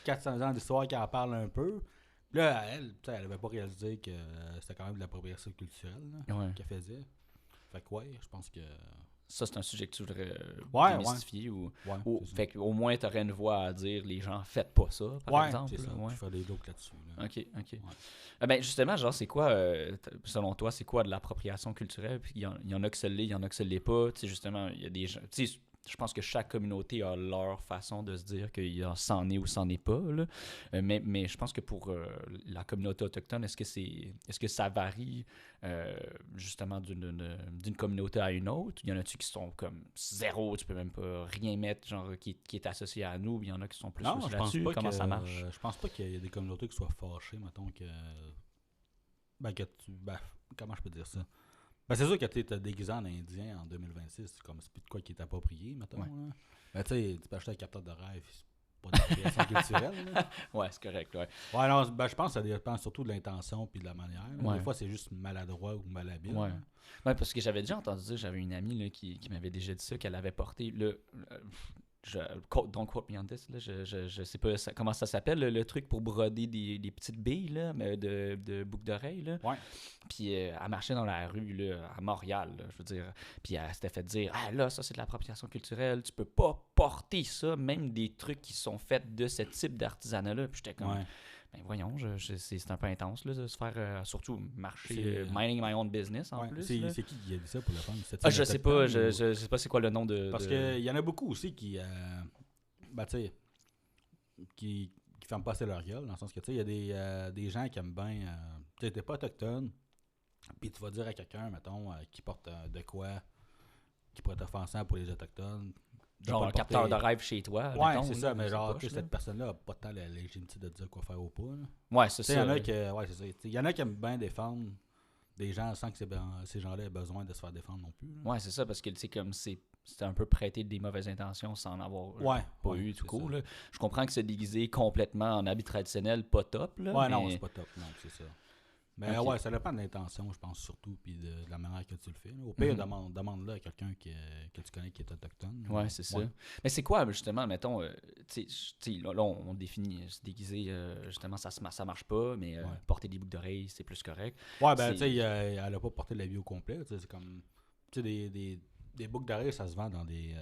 400 ans d'histoire qui en parle un peu. Puis là, elle n'avait pas réalisé que c'était quand même de l'appropriation culturelle là, qu'elle faisait. Fait que ouais, je pense que... Ça, c'est un sujet que tu voudrais démystifier ou fait qu'au moins, tu aurais une voix à dire les gens, faites pas ça, par exemple. C'est ça. Ouais. Je fais des jokes là-dessus. Là. OK. Ouais. Ben, justement, genre, c'est quoi, selon toi, c'est quoi de l'appropriation culturelle? Puis il y en a que ça l'est, il y en a que ça l'est pas. Tu sais, justement, il y a des gens... Tu sais, je pense que chaque communauté a leur façon de se dire qu'il c'en est ou c'en est pas. Là. Mais je pense que pour la communauté autochtone, est-ce que ça varie justement d'une communauté à une autre? Il y en a-tu qui sont comme zéro, tu peux même pas rien mettre genre qui est associé à nous, il y en a qui sont plus là-dessus. Comment ça marche? Je pense pas qu'il y ait des communautés qui soient fâchées, mettons que... comment je peux dire ça? Ben, c'est sûr que tu es déguisé en indien en 2026, c'est comme c'est plus de quoi qui est approprié, mettons. Ouais. Ben, tu sais, tu peux acheter un capteur de rêve, c'est pas d'appropriation culturelle. Là. Ouais, c'est correct, ouais. Ouais, non, ben, je pense que ça dépend surtout de l'intention puis de la manière. Ouais. Des fois, c'est juste maladroit ou malhabile. Ouais. Ouais, parce que j'avais déjà entendu dire, j'avais une amie là, qui m'avait déjà dit ça, qu'elle avait porté don't quote me on this, là, je sais pas comment ça s'appelle, le truc pour broder des petites billes là, de boucles d'oreilles. Là. Ouais. Puis elle marchait dans la rue là, à Montréal, là, je veux dire. Puis elle s'était fait dire, ah là, ça c'est de l'appropriation culturelle, tu peux pas porter ça, même des trucs qui sont faits de ce type d'artisanat-là. Puis j'étais comme... Ouais. Ben voyons, c'est un peu intense là, de se faire surtout marcher, minding my own business en plus. C'est qui a dit ça pour le fun? Je sais pas, je sais pas c'est quoi le nom de... Parce qu'il y en a beaucoup aussi qui, tu sais, qui ferment pas assez leur gueule, dans le sens que, tu sais, il y a des gens qui aiment bien, tu sais, t'es pas autochtone, puis tu vas dire à quelqu'un, mettons, qui porte de quoi, qui pourrait être offensant pour les autochtones, genre un capteur de rêve chez toi. Ouais, mettons, c'est ça, mais genre, cette personne-là n'a pas tant la légitimité de dire quoi faire ou pas. Là. Ouais, c'est ça. Il y en a qui aiment bien défendre des gens sans que ces gens-là aient besoin de se faire défendre non plus. Là. Ouais, c'est ça, parce que c'est comme c'est un peu prêter des mauvaises intentions sans en avoir pas eu tout court. Là. Je comprends que se déguiser complètement en habit traditionnel, pas top. Là, ouais, non, c'est pas top, non, c'est ça. Mais ouais, ça dépend de l'intention, je pense, surtout, puis de la manière que tu le fais. Là. Au pire, demande-le à quelqu'un que tu connais qui est autochtone. Ouais, c'est ça. Mais c'est quoi, justement, mettons, là, on définit se déguiser, justement, ça marche pas, mais porter des boucles d'oreilles, c'est plus correct. Ouais, ben, tu sais, elle a pas porté l'habit au complet. C'est comme, tu sais, des boucles d'oreilles, ça se vend dans des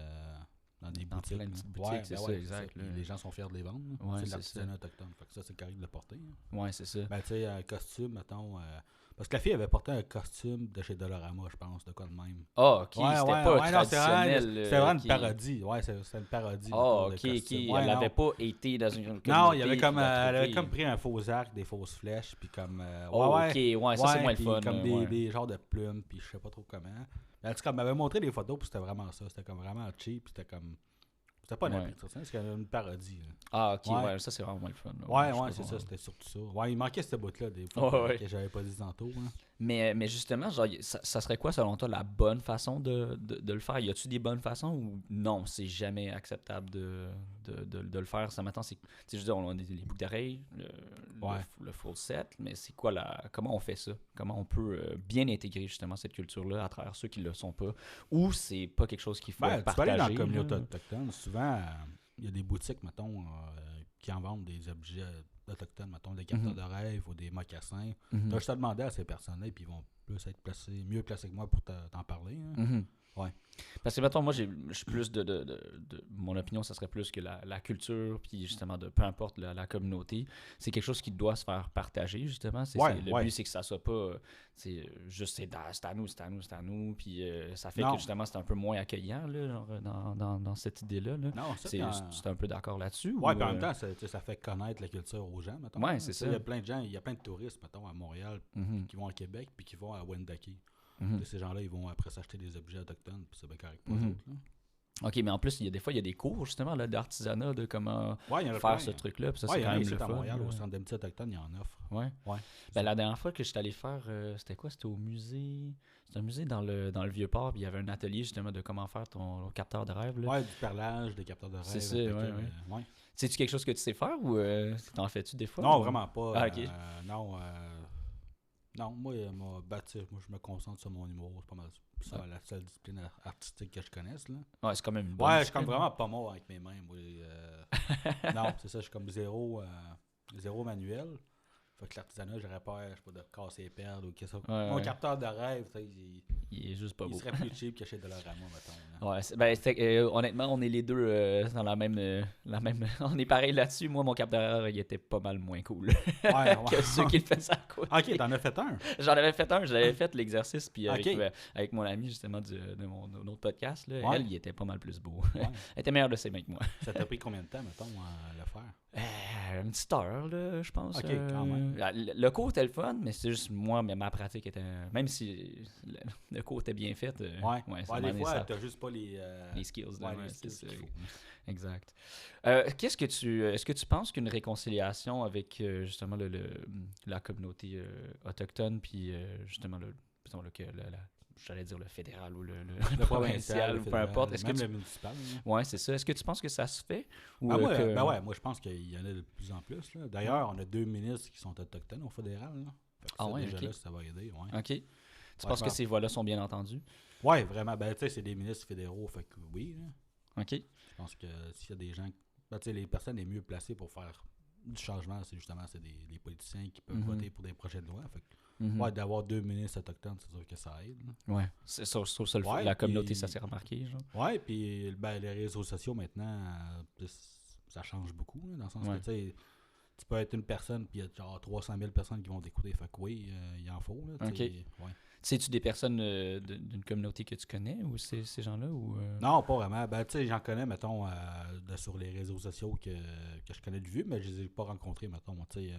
boutiques. Plein de petites boutiques, c'est ça, exact. Les gens sont fiers de les vendre. Ouais, c'est de l'artisanat autochtone. Fait que ça, c'est correct de le porter. Hein. Ouais, c'est ça. Ben, tu sais, un costume, mettons... parce que la fille avait porté un costume de chez Dollarama, je pense, de quoi de même. Ah, ok, c'était pas traditionnel. C'était vraiment une parodie. Ouais, c'était une parodie. Ah, ok. Elle n'avait pas été dans une communauté. Non, elle avait comme pris un faux arc, des fausses flèches, puis comme... ça c'est moins le fun. Comme des genres de plumes, puis je sais pas trop comment. En tout cas, elle m'avait montré des photos, puis c'était vraiment ça. C'était comme vraiment cheap, puis c'était comme... C'était pas une c'était une parodie. Là. Ah, ok, ouais, ça c'est vraiment moins le fun. Ouais, c'est ça, c'était surtout ça. Ouais, il manquait cette bout-là des fois que j'avais pas dit tantôt. Hein. Mais justement, genre, ça serait quoi, selon toi, la bonne façon de le faire? Y a-tu des bonnes façons ou non, c'est jamais acceptable de le faire? Ça m'attend, c'est... Tu sais, je veux dire, on a les boucles d'oreilles, Ouais. le full set, mais c'est quoi comment on fait ça? Comment on peut bien intégrer, justement, cette culture-là à travers ceux qui le sont pas? Ou c'est pas quelque chose qu'il faut Ben, tu peux partager? aller dans la communauté là? autochtone. Souvent, il y a des boutiques, mettons, qui en vendent des objets autochtones, mettons, des capteurs Mhm. de rêve ou des mocassins. Mhm. Tu as juste à demander à ces personnes-là, puis ils vont plus être mieux placés que moi pour t'en parler. Hein. Mhm. Ouais. Parce que, mettons, moi, je suis plus mon opinion, ça serait plus que la culture, puis justement, peu importe la communauté, c'est quelque chose qui doit se faire partager, justement. Le Ouais. but, c'est que ça soit pas, c'est juste, c'est à nous, c'est à nous, c'est à nous, puis ça fait Non. que, justement, c'est un peu moins accueillant, là, genre, dans cette idée-là. Là. Non, ça, puis C'est un peu d'accord là-dessus? ouais, ou, puis en même temps, ça fait connaître la culture aux gens, mettons. Ouais, Hein. c'est Tu sais, ça. il y a plein de gens, il y a plein de touristes, mettons, à Montréal, Mhm. qui vont à Québec, puis qui vont à Wendake. Mhm. Ces gens-là, ils vont après s'acheter des objets autochtones, puis c'est bien correct pour eux Mhm. autres. Là. OK, mais en plus, des fois, il y a des cours, justement, là, d'artisanat, de comment Ouais, il y en a faire plein. ce truc-là, puis ça, Ouais, c'est il y en quand a même ici le à fun. Montréal, là. au centre d'amitié autochtone, il y en offre. Ouais. Ouais. Ben, la dernière fois que j'étais allé faire, c'était quoi? C'était au musée. C'était un musée dans le Vieux-Port, puis il y avait un atelier justement de comment faire ton capteur de rêve. Là. Ouais, du perlage, des capteurs de rêve. C'est ça, avec, ouais. ouais. C'est-tu quelque chose que tu sais faire ou t'en fais-tu des fois? Non, ou- vraiment pas. Ah, ok. Non, moi, moi, je me concentre sur mon humour. C'est pas mal ça, Ouais. la seule discipline artistique que je connaisse. Là. Ouais, c'est quand même une bonne Ouais, je suis comme discipline. vraiment pas mort avec mes mains. Moi, non, c'est ça, je suis comme zéro manuel. Fait que l'artisanat, j'aurais peur, je sais pas, de casser les perles ou que ça. Ouais, Mon ouais. capteur de rêve, Il est juste pas il beau. serait plus cheap qu'acheter de l'orama, mettons. Là. Ouais, honnêtement, on est les deux dans la même. On est pareil là-dessus. Moi, mon capteur de rêve, il était pas mal moins cool Ouais, que ceux qui le faisaient à côté. Ok, t'en as fait un. J'en avais fait un, j'avais fait l'exercice, puis Ok. avec mon ami justement de notre podcast, là, Ouais. elle, il était pas mal plus beau. Ouais. Elle était meilleure de ses mains que moi. Ça t'a pris combien de temps, mettons, à le faire? Une petite heure, là, je pense. Ok, quand même. Le cours était le fun, mais c'est juste moi, mais ma pratique était. Même si le cours était bien fait, ça des m'en est fois, ça. t'as juste pas les skills. Là, ouais, ouais, les c'est skills ça. qu'il faut. Exact. Est-ce que tu penses qu'une réconciliation avec justement la communauté autochtone, puis justement disons, j'allais dire le fédéral ou le provincial, le ou peu fédéral, importe, même le municipal. Là. ouais, c'est ça. Est-ce que tu penses que ça se fait ou Moi, je pense qu'il y en a de plus en plus. Là. D'ailleurs, on a 2 ministres qui sont autochtones au fédéral. Là. Fait que Ah ça, ouais, déjà ok. là, ça va aider. Ouais, OK. Tu penses que ces voix-là sont bien entendues? ouais vraiment. Ben, tu sais, c'est des ministres fédéraux. Fait que oui. Là. OK. Je pense que s'il y a des gens. Ben, tu sais, les personnes les mieux placées pour faire du changement, c'est des politiciens qui peuvent Mhm. voter pour des projets de loi. Fait que, Mhm. ouais, d'avoir 2 ministres autochtones, c'est sûr que ça aide. Là. Ouais. C'est ça, je trouve ça Ouais, la communauté, puis- ça s'est remarqué, genre. Ouais, puis ben, les réseaux sociaux maintenant, ça change beaucoup, là, dans le sens Ouais. que tu sais, tu peux être une personne, puis il y a genre 300 000 personnes qui vont t'écouter. Fait que oui, il en faut. Là, tu sais, ouais. C'est-tu des personnes d'une communauté que tu connais ou ces gens-là ou Non, pas vraiment. Ben, tu sais, j'en connais, mettons, sur les réseaux sociaux que je connais de vue, mais je les ai pas rencontrés, mettons. Tu sais,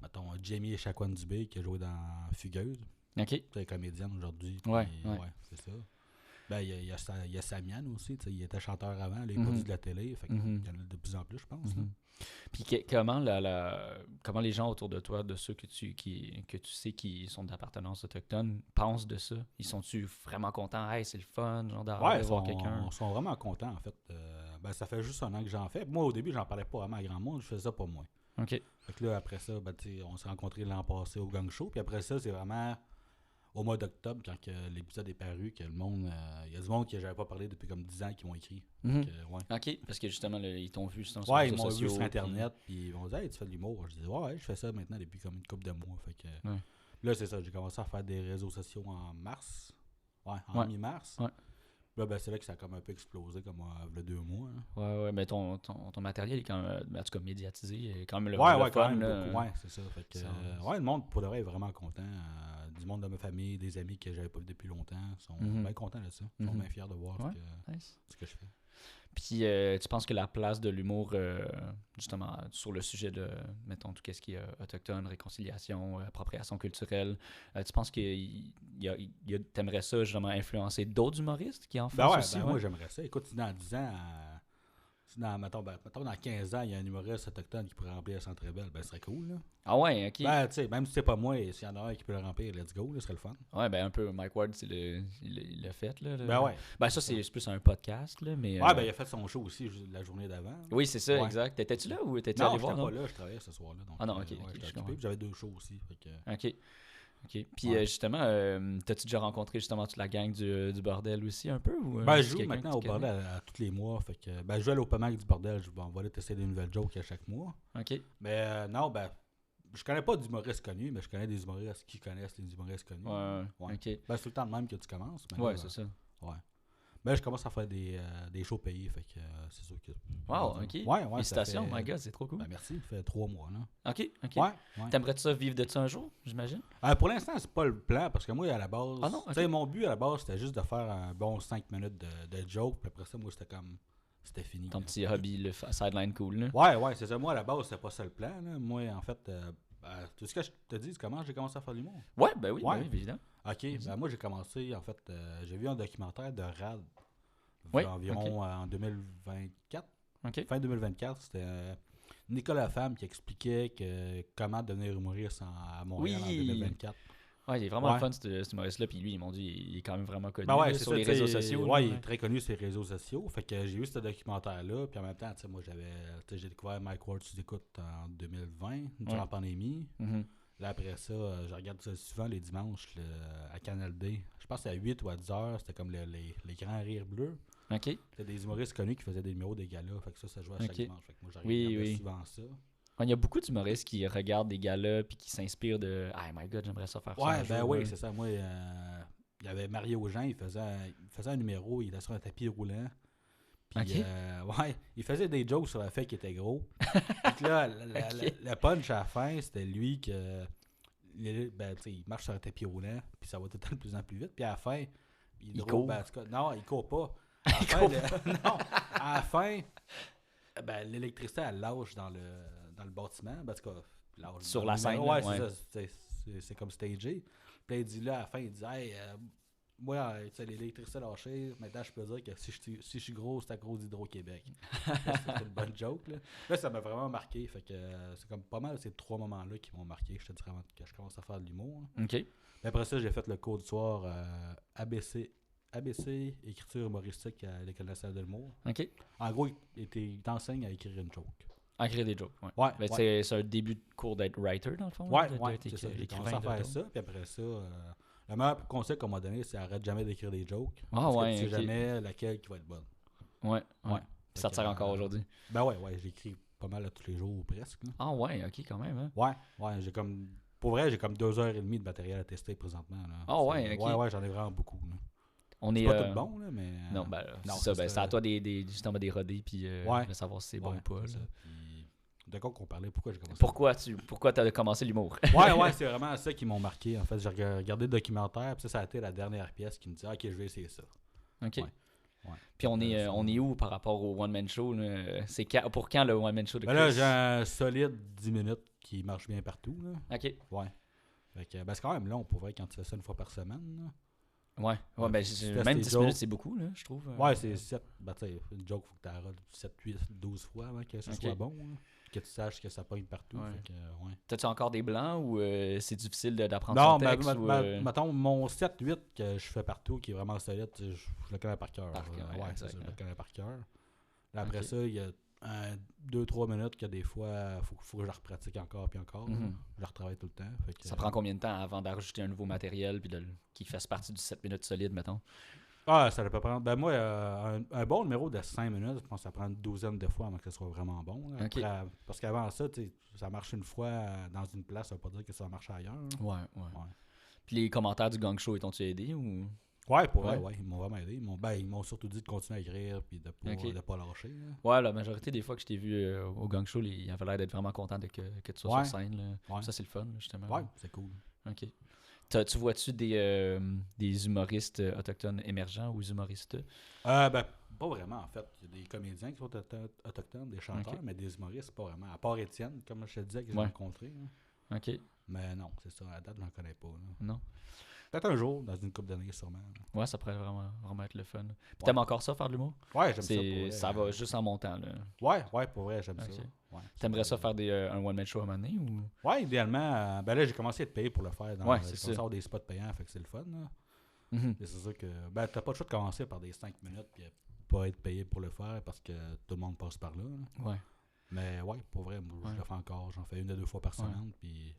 mettons, Jamie Echaquan Dubé qui a joué dans Fugueuse. OK. Tu sais, comédienne aujourd'hui. Ouais, puis, ouais. c'est ça. Ben, il y a Samian aussi. Tu sais, il était chanteur avant, là, il Mhm. produit de la télé. Fait que Mhm. il y en a de plus en plus, je pense. là. Mhm. Puis comment les gens autour de toi, de ceux que tu sais qui sont d'appartenance autochtone, pensent de ça? Ils sont-tu vraiment contents? Hey, c'est le fun, genre Ouais, d'aller ils voir quelqu'un. sont vraiment contents, en fait. Ben, ça fait juste un an que j'en fais. Moi, au début, j'en parlais pas vraiment à grand monde. Je faisais ça pour moi. OK. Fait que là, après ça, ben, tu sais, on s'est rencontrés l'an passé au Gang Show. Puis après ça, c'est vraiment au mois d'octobre, quand que l'épisode est paru, que le monde. Il y a du monde que j'avais pas parlé depuis comme 10 ans qui m'ont écrit. Mhm. Fait que, ouais. OK, parce que justement, ils t'ont vu sur Ouais, les ils réseaux m'ont sociaux. vu sur puis- Internet, puis ils m'ont dit, hey, tu fais de l'humour. Je dis, ouais, je fais ça maintenant depuis comme une couple de mois. Fait que, Ouais. là, c'est ça, j'ai commencé à faire des réseaux sociaux en mars. Ouais, en Ouais. mi-mars. Ouais. Là, ben, c'est là que ça a comme un peu explosé, comme il y a 2 mois. Hein. Ouais, mais ton matériel est quand même, en tout cas, médiatisé. Il est quand même le Ouais, le quand fun, même là. beaucoup. Ouais, c'est ça. Fait que, Ça, ouais, le monde, pour de vrai, est vraiment content. Du monde de ma famille, des amis que j'avais pas vu depuis longtemps, sont Mhm. bien contents de ça. Ils sont Mhm. bien fiers de voir Ouais. ce Nice. que je fais. Puis, tu penses que la place de l'humour, justement, sur le sujet de, mettons, tout ce qui est autochtone, réconciliation, appropriation culturelle, tu penses que t'aimerais ça, justement, influencer d'autres humoristes qui en font Ben ouais, aussi? moi j'aimerais ça. Écoute, dans 10 ans, Mettons, dans 15 ans, il y a un humoriste autochtone qui pourrait remplir le Centre Bell, ben, ce serait cool, là. Ah ouais, ok. Ben, tu sais, même si c'est pas moi, s'il y en a un qui peut le remplir, let's go, là, ce serait le fun. Ouais, ben un peu, Mike Ward, il l'a fait, là. Ben ouais. Ben ça, c'est plus un podcast, là, mais... Ouais, ben il a fait son show aussi la journée d'avant. Oui, c'est ça, Ouais. exact. T'étais-tu là ou t'étais Non, allé j'étais voir? pas là, je travaillais ce soir-là. Donc, Ah non, ok, ouais, ok, j'étais je occupé, comprends. puis j'avais 2 shows aussi. Fait que... Ok. OK. Puis Ouais. justement, t'as-tu déjà rencontré justement toute la gang du bordel aussi un peu? Ou, Ben, je c'est joue quelqu'un maintenant que au tu connais? bordel à tous les mois. Fait que, ben, je joue à l'open mic du bordel. On va aller tester des nouvelles jokes à chaque mois. OK. Mais non, ben, je connais pas d'humoristes connus, mais je connais des humoristes qui connaissent les humoristes connus. Ouais, Ouais. OK. Ben, c'est tout le temps de même que tu commences. Mais Ouais, là, c'est ça. Ouais. Ben, je commence à faire des shows payés. Fait que c'est sûr que. Wow, OK. Ouais, ça Félicitations, fait- my God, c'est trop cool. Ben, merci. Ça fait 3 mois, là. OK, OK. Ouais. Ouais. T'aimerais-tu ça vivre de ça un jour, j'imagine? Pour l'instant, c'est pas le plan parce que moi, à la base, Ah non, ok. tu sais, mon but à la base, c'était juste de faire un bon 5 minutes de joke. Puis après ça, moi, c'était fini. Ton là. petit hobby, le sideline cool, là. Ouais, c'est ça. Moi, à la base, c'était pas ça le plan. Là. Moi, en fait, tout ce que je te dis, comment j'ai commencé à faire de l'humour. Ouais, ben oui, Ouais. ben oui, évidemment. Ok, ben moi, j'ai commencé, en fait, j'ai vu un documentaire de RAD. Ouais, Environ en 2024. OK. Fin 2024, c'était Nicolas Femme qui expliquait comment devenir humoriste à Montréal Oui. en 2024. Ouais, il est vraiment Ouais. le fun, ce humoriste-là. Puis lui, ils m'ont dit, il est quand même vraiment connu Ben ouais, là, c'est sur ça, les tu sais, réseaux sociaux. Ouais, là, il est très connu sur les réseaux sociaux. Fait que j'ai vu ce documentaire-là. Puis en même temps, tu sais, moi, j'ai découvert Mike Ward sous écoute en 2020, durant la pandémie. Mhm. Là, après ça, je regarde ça souvent les dimanches à Canal D. Je pense que c'est à 8 ou à 10 heures. C'était comme les grands rires bleus. OK. C'était des humoristes connus qui faisaient des numéros des galas. Fait que ça jouait à chaque Ok. dimanche. Fait que moi, je Oui, regardais oui. souvent ça. Il y a beaucoup d'humoristes qui regardent des gars-là puis qui s'inspirent de « Oh my God, j'aimerais ça faire ça Ouais, un ben jour, oui, là. c'est ça. Moi, il y avait Mario Jean, il faisait un numéro, il était sur un tapis roulant. Puis, Ok. ouais, il faisait des jokes sur le fait qu'il était gros. Puis là, le punch à la fin, c'était lui que. Ben, tu sais, il marche sur un tapis roulant, puis ça va tout le temps de plus en plus vite. Puis à la fin, Il drôle, court. ben, en tout cas, non, il court pas. À la fin, non, à la fin, ben, l'électricité, elle lâche dans le bâtiment. Ben, en tout cas, lâche Sur dans la le scène, numéro. là, Ouais, ouais. c'est ça. C'est comme stagé. Puis là, il dit là, à la fin, il dit hey, moi, tu sais, l'électricité a lâché. Maintenant, je peux dire que si je suis gros, c'est à cause d'Hydro-Québec. C'est une bonne joke. Là, ça m'a vraiment marqué. Fait que c'est comme pas mal ces 3 moments-là qui m'ont marqué. Je te dirais avant que je commence à faire de l'humour. OK. Puis après ça, j'ai fait le cours du soir ABC, écriture humoristique à l'École nationale de l'humour. OK. En gros, il t'enseigne à écrire une joke. À créer des jokes, ouais. Ouais, Ben, ouais. c'est un début de cours d'être writer, dans le fond. Ouais, là, ouais, d'être c'est ça. J'ai écrivain commencé à de faire joke. ça. Puis après ça, le meilleur conseil qu'on m'a donné, c'est arrête jamais d'écrire des jokes. Ah parce ouais, que tu sais ok. jamais laquelle qui va être bonne. Ouais, ouais. Ouais. Ça te sert encore aujourd'hui. Ben ouais, j'écris pas mal tous les jours ou presque. Là. Ah ouais, ok, quand même. Hein? Ouais, j'ai comme. Pour vrai, j'ai comme 2h30 de matériel à tester présentement. Là. Ah ouais, ok. Ouais, j'en ai vraiment beaucoup. Là. On C'est est. pas tout bon, là, mais. Non, ben, non, c'est ça. Ben, ça- c'est à toi justement des rodés puis de savoir si c'est bon ou pas. c'est là. ça. Puis, de quoi qu'on parlait, pourquoi j'ai commencé Pourquoi t'as commencé l'humour? Ouais, c'est vraiment ça qui m'ont marqué. En fait, j'ai regardé le documentaire, puis ça a été la dernière pièce qui me dit ok, je vais essayer ça. Ok. Ouais. Puis on est où par rapport au one man show là? C'est pour quand le one man show de Ben là, Chris? j'ai un solide 10 minutes qui marche bien partout. Là. Ok. Ouais. Fait que, ben, c'est quand même long pour vrai quand tu fais ça une fois par semaine. Là. Ouais, Ouais, ben, faut que tu testes même tes 10 jokes. minutes, c'est beaucoup, là, je trouve. Ouais, c'est 7. Ben, tu sais, une joke, faut que tu arrêtes 7, 8, 12 fois avant que ça Ok. soit bon. Là. Que tu saches que ça pogne partout. Ouais. Fait que, ouais. T'as-tu encore des blancs ou c'est difficile d'apprendre Non, son texte? ou, mettons, mon 7-8 que je fais partout, qui est vraiment solide, je le connais par cœur. Par cœur, Ouais, exact, c'est ça, je ouais. le connais par cœur. Là, après Ok. ça, il y a 2-3 minutes que des fois, faut que je repratique encore puis encore. Là. Mhm. Je le retravaille tout le temps. Fait que, Ça prend combien de temps avant d'ajouter un nouveau matériel puis qu'il fasse partie du 7 minutes solide, mettons? Ah, ça peut prendre. Ben moi, un bon numéro de 5 minutes, je pense que ça prend une douzaine de fois avant que ce soit vraiment bon. Là. Ok. Après, parce qu'avant ça, tu sais, ça marche une fois dans une place, ça veut pas dire que ça va marcher ailleurs. Là. Ouais. Puis les commentaires du gang show, ils t'ont-tu aidé ou... Ouais, Ouais. ils m'ont vraiment aidé. Ils m'ont surtout dit de continuer à écrire et de pas lâcher. Là. Ouais, la majorité des fois que je t'ai vu au gang show, ils avaient l'air d'être vraiment contents que tu sois Ouais. sur scène. Là. Ouais. Ça, c'est le fun, justement. Ouais, c'est cool. OK. Tu vois-tu des humoristes autochtones émergents ou humoristes? Ben, pas vraiment, en fait. Il y a des comédiens qui sont autochtones, des chanteurs, Ok. mais des humoristes, pas vraiment. À part Étienne, comme je te disais, que j'ai Ouais. rencontré. Là. OK. Mais non, c'est ça. À date, j'en connais pas. Là. Non? Peut-être un jour, dans une couple d'années, sûrement. Ouais, ça pourrait vraiment être le fun. Puis t'aimes encore ça, faire de l'humour? Ouais, j'aime ça. Pour vrai. Ça va juste en montant, là. Ouais, pour vrai, j'aime Ok. ça. Ouais, T'aimerais ça faire un one-man show à un moment donné, ou? Ouais, idéalement. Ben là, j'ai commencé à être payé pour le faire. Ouais, J'ai c'est commencé à ça. avoir des spots payants, fait que c'est le fun. Là. Mhm. Et c'est sûr que. Ben, t'as pas le choix de commencer par des 5 minutes puis pas être payé pour le faire parce que tout le monde passe par là. Là. Ouais. Mais ouais, pour vrai, moi, Ouais. je le fais encore. J'en fais 1 à 2 fois par semaine. Puis.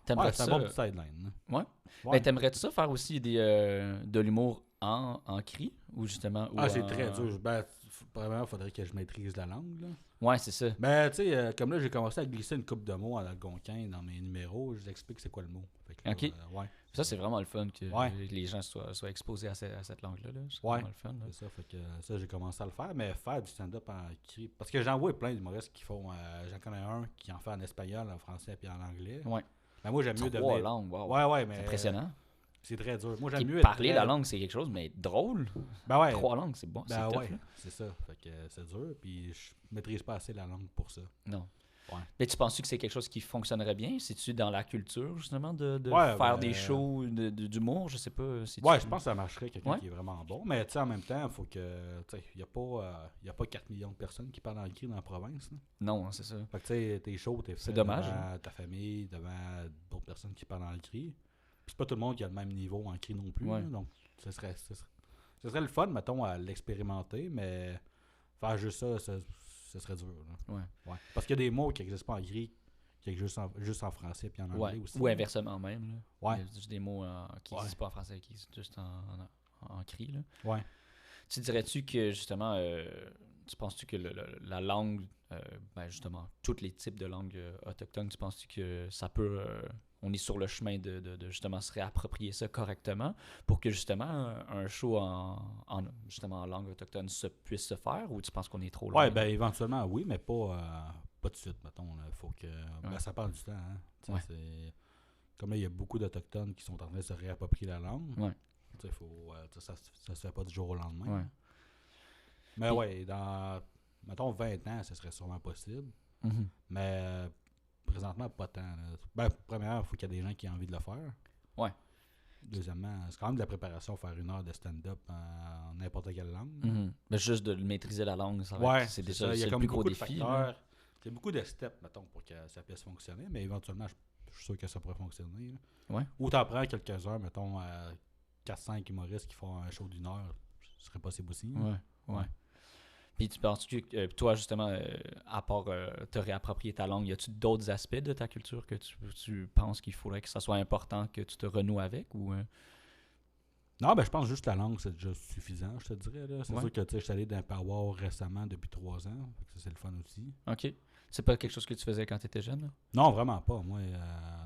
T'aimerais Ouais, c'est un ça? bon petit sideline. Là. Ouais. Ouais. Mais t'aimerais-tu ça faire aussi de l'humour en cri? Ou justement. Ou C'est en- très dur. Ben, premièrement, il faudrait que je maîtrise la langue. Là. Ouais, c'est ça. Mais tu sais, comme là, j'ai commencé à glisser une coupe de mots en algonquin dans mes numéros. Je vous explique c'est quoi le mot. Fait que, là, Ok. ouais. Ça, c'est vraiment le fun que Ouais. les gens soient exposés à cette langue-là. Là. C'est Ouais. vraiment le fun. Là. C'est ça, fait que ça, j'ai commencé à le faire, mais faire du stand-up en cri. Parce que j'en vois plein d'humoristes qui font. J'en connais un qui en fait en espagnol, en français puis en anglais. Ouais. Mais moi, j'aime mieux 3 devenir. langues, wow. Ouais, mais. C'est impressionnant. C'est très dur. Moi, Puis j'aime mieux parler être la très- langue, c'est quelque chose, mais drôle. Ben ouais. 3 langues, c'est bon. Ben c'est tough, ouais, là. c'est ça. Fait que c'est dur, puis je maîtrise pas assez la langue pour ça. Non. Ouais. Mais tu penses que c'est quelque chose qui fonctionnerait bien? C'est-tu dans la culture, justement, de Ouais, faire ben, des shows d'humour? Je sais pas. Ouais, je pense que ça marcherait, quelqu'un Ouais. qui est vraiment bon. Mais tu sais, en même temps, il faut que. Tu sais, il n'y a pas 4 millions de personnes qui parlent en cri dans la province. Là. Non, hein, c'est ça. Fait que tu sais, t'es chaud, t'es C'est fait dommage, devant ta famille, devant d'autres personnes qui parlent en cri. Puis c'est pas tout le monde qui a le même niveau en cri non plus. Ouais. Là, donc, ce serait le fun, mettons, à l'expérimenter, mais faire juste ça, ce serait dur. Là. Ouais. Ouais. Parce qu'il y a des mots qui n'existent pas en gris, qui existent juste en français puis en anglais Ouais. aussi. Ou inversement même. Là. Ouais. Il y a juste des mots qui Ouais. n'existent pas en français, qui sont juste en cri. Là. Ouais. Tu dirais-tu que, justement, tu penses-tu que la langue, ben justement, tous les types de langues autochtones, tu penses-tu que ça peut... on est sur le chemin de justement se réapproprier ça correctement pour que, justement, un show justement, en langue autochtone puisse se faire, ou tu penses qu'on est trop loin? Ouais, ben éventuellement, oui, mais pas tout de suite, mettons. Là. Faut que. Ben, ça prend du temps. Hein. Tu sais, Ouais. comme là, il y a beaucoup d'Autochtones qui sont en train de se réapproprier la langue. Ouais. Tu sais, ça se fait pas du jour au lendemain. Ouais. Mais Puis- ouais, dans, mettons, 20 ans, ce serait sûrement possible. Mhm. Mais présentement, pas tant. Là. Ben, premièrement, il faut qu'il y ait des gens qui aient envie de le faire. Ouais. Deuxièmement, c'est quand même de la préparation, faire 1 heure de stand-up en n'importe quelle langue. Mhm. Ben, juste de maîtriser la langue, ça va Ouais, être- c'est déjà ça. Il y a c'est le comme plus gros beaucoup de défi. là. facteurs. Il y a beaucoup de steps, mettons, pour que ça puisse fonctionner, mais éventuellement, je suis sûr que ça pourrait fonctionner. Là. Ouais. Ou t'en prends quelques heures, mettons, 4-5 humoristes qui font un show d'1 heure, ce serait possible aussi. là. Ouais. Ouais. Puis tu penses que toi, justement, à part te réapproprier ta langue, y a-tu d'autres aspects de ta culture que tu penses qu'il faudrait que ça soit important que tu te renoues avec, ou Non, ben je pense juste que la langue, c'est déjà suffisant, je te dirais. Là. C'est Ouais. sûr que tu sais, je suis allé d'un powwow récemment depuis 3 ans, fait que ça c'est le fun aussi. OK. C'est pas quelque chose que tu faisais quand tu étais jeune, là? Non, vraiment pas. Moi,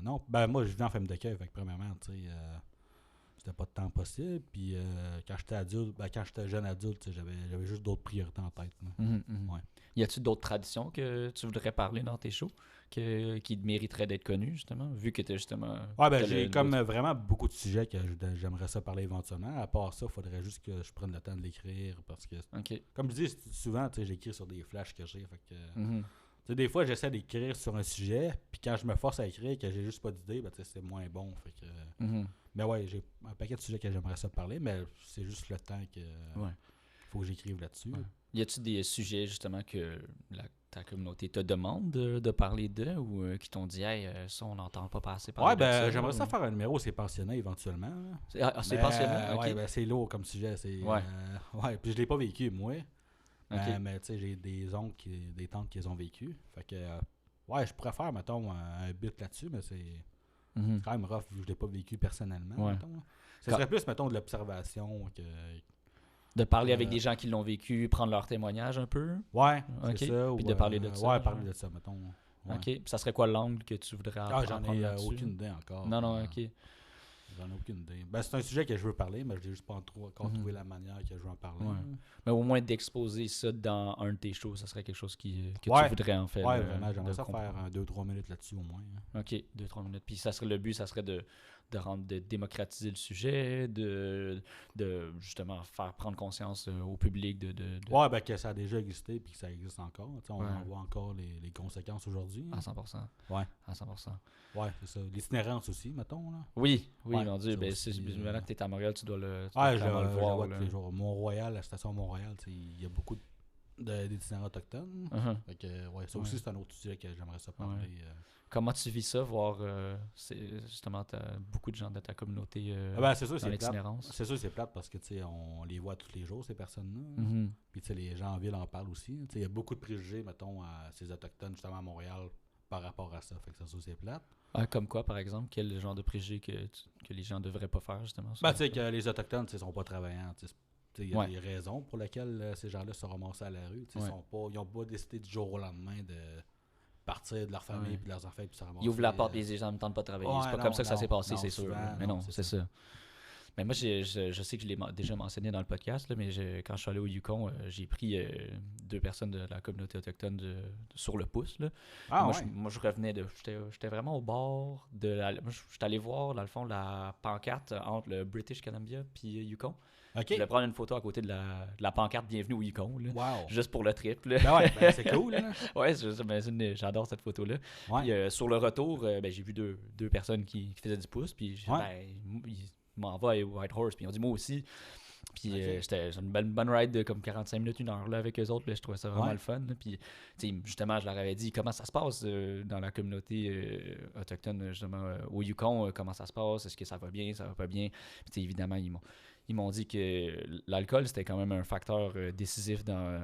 non. Ben moi, je vis en famille d'accueil, fait que premièrement, tu sais, c'était pas de temps possible. Puis quand j'étais adulte, quand j'étais jeune adulte, tu sais, j'avais juste d'autres priorités en tête. Là. Ouais. Y a-tu d'autres traditions que tu voudrais parler dans tes shows qui mériteraient d'être connues, justement, vu que tu justement... Ouais, ben t'as j'ai le- comme vraiment beaucoup de sujets que j'aimerais ça parler éventuellement. À part ça, il faudrait juste que je prenne le temps de l'écrire parce que, OK. comme je dis souvent, tu sais, j'écris sur des flashs que j'ai. Fait que, Mhm. tu sais, des fois, j'essaie d'écrire sur un sujet, puis quand je me force à écrire que j'ai juste pas d'idée, ben, tu sais, c'est moins bon. Fait que, Mhm. mais ouais, j'ai un paquet de sujets que j'aimerais ça parler, mais c'est juste le temps que Ouais. faut que j'écrive là-dessus. Ouais. Y a-tu des sujets, justement, que ta communauté te demande de parler d'eux, ou qui t'ont dit, hey, ça, on n'entend pas passer parler Ouais, de ben ça, j'aimerais ça ou- faire un numéro, c'est pensionné éventuellement. Là. C'est Mais, pensionnaire? OK. Ouais, ben c'est lourd comme sujet. Ouais. Ouais, puis je l'ai pas vécu, moi. OK. Mais tu sais, j'ai des oncles, des tantes qui les ont vécu. Fait que, ouais, je pourrais faire, mettons, un bit là-dessus, mais c'est Mhm. quand même rough vu que je l'ai pas vécu personnellement, Ouais. mettons. Là. Ce Quand- serait plus, mettons, de l'observation que... De parler avec Euh, des gens qui l'ont vécu, prendre leur témoignage un peu. Ouais, Ok. c'est ça. Puis ou, de parler de ça, Ouais, genre. parler de ça, mettons. Ouais. OK. Puis ça serait quoi l'angle que tu voudrais Ah, j'en apprendre ai là-dessus? aucune idée encore. Non, OK. J'en ai aucune idée. Ben, c'est un sujet que je veux parler, mais je n'ai juste pas encore Mhm. trouvé la manière que je veux en parler. Ouais. Mais au moins d'exposer ça dans un de tes shows, ça serait quelque chose que Ouais. tu voudrais en faire. Ouais, là, vraiment, j'aimerais de ça comprendre. faire 2-3 minutes là-dessus au moins. Hein. OK, 2-3 minutes. Puis ça serait le but, ça serait de de démocratiser le sujet, de justement faire prendre conscience au public de... Ouais, ben que ça a déjà existé puis que ça existe encore. On Ouais. en voit encore les conséquences aujourd'hui. À 100%. Ouais. À 100%. Ouais, c'est ça. L'itinérance aussi, mettons. Là. Oui, Ouais, mon Dieu. ça Ben, aussi, maintenant que tu es à Montréal, tu dois Ouais, clairement le je voir. vois Là. tous les jours. Mont-Royal, la station Mont-Royal, il y a beaucoup d'itinérants autochtones. Uh-huh. Fait que, ouais, ça aussi, c'est un autre sujet que j'aimerais ça parler. Ouais. Comment tu vis ça, voir justement beaucoup de gens de ta communauté Ben, c'est sûr, dans c'est plate. l'itinérance? C'est sûr, c'est plate parce que, tu sais, on les voit tous les jours, ces personnes-là. Mhm. Puis, tu sais, les gens en ville en parlent aussi. Tu sais, il y a beaucoup de préjugés, mettons, à ces autochtones, justement, à Montréal, par rapport à ça. Fait que ça, c'est plate. Ah, comme quoi, par exemple? Quel genre de préjugés que les gens devraient pas faire, justement? Ben, tu sais, que les autochtones, tu sais, sont pas travaillants. Tu sais, il y a Ouais. des raisons pour lesquelles ces gens-là se ramassent à la rue. Tu sais, ils n'ont pas décidé du jour au lendemain de partir de leur famille Ouais. puis de leurs enfants puis se ramasser. Ils ouvrent la porte et les gens ne tentent pas de travailler. Ouais, C'est pas non, comme ça que ça non, s'est passé, non, c'est sûr. souvent, Mais non, non, c'est c'est ça. Mais moi, je sais que je l'ai déjà mentionné dans le podcast, là, mais quand je suis allé au Yukon, j'ai pris 2 personnes de la communauté autochtone sur le pouce. Là. Ah, moi, ouais. moi, je revenais de... J'étais vraiment au bord de la... Moi, j'étais allé voir, dans le fond, la pancarte entre le British Columbia puis Yukon. OK. Je voulais prendre une photo à côté de la pancarte Bienvenue au Yukon, là, Wow. juste pour le trip. Là. Ben ouais, ben c'est cool. Là. Ouais, j'adore cette photo-là. Ouais. Puis sur le retour, j'ai vu deux personnes qui faisaient du pouce. Puis ils m'en vont à Whitehorse. Puis ils ont dit moi aussi. Puis Ok. j'ai une bonne ride de comme 45 minutes, 1 heure là, avec eux autres. Là, je trouvais ça vraiment Ouais. le fun. Là. Puis justement, je leur avais dit comment ça se passe dans la communauté autochtone, justement, au Yukon. Comment ça se passe? Est-ce que ça va bien? Ça va pas bien? Puis évidemment, ils m'ont dit que l'alcool, c'était quand même un facteur décisif dans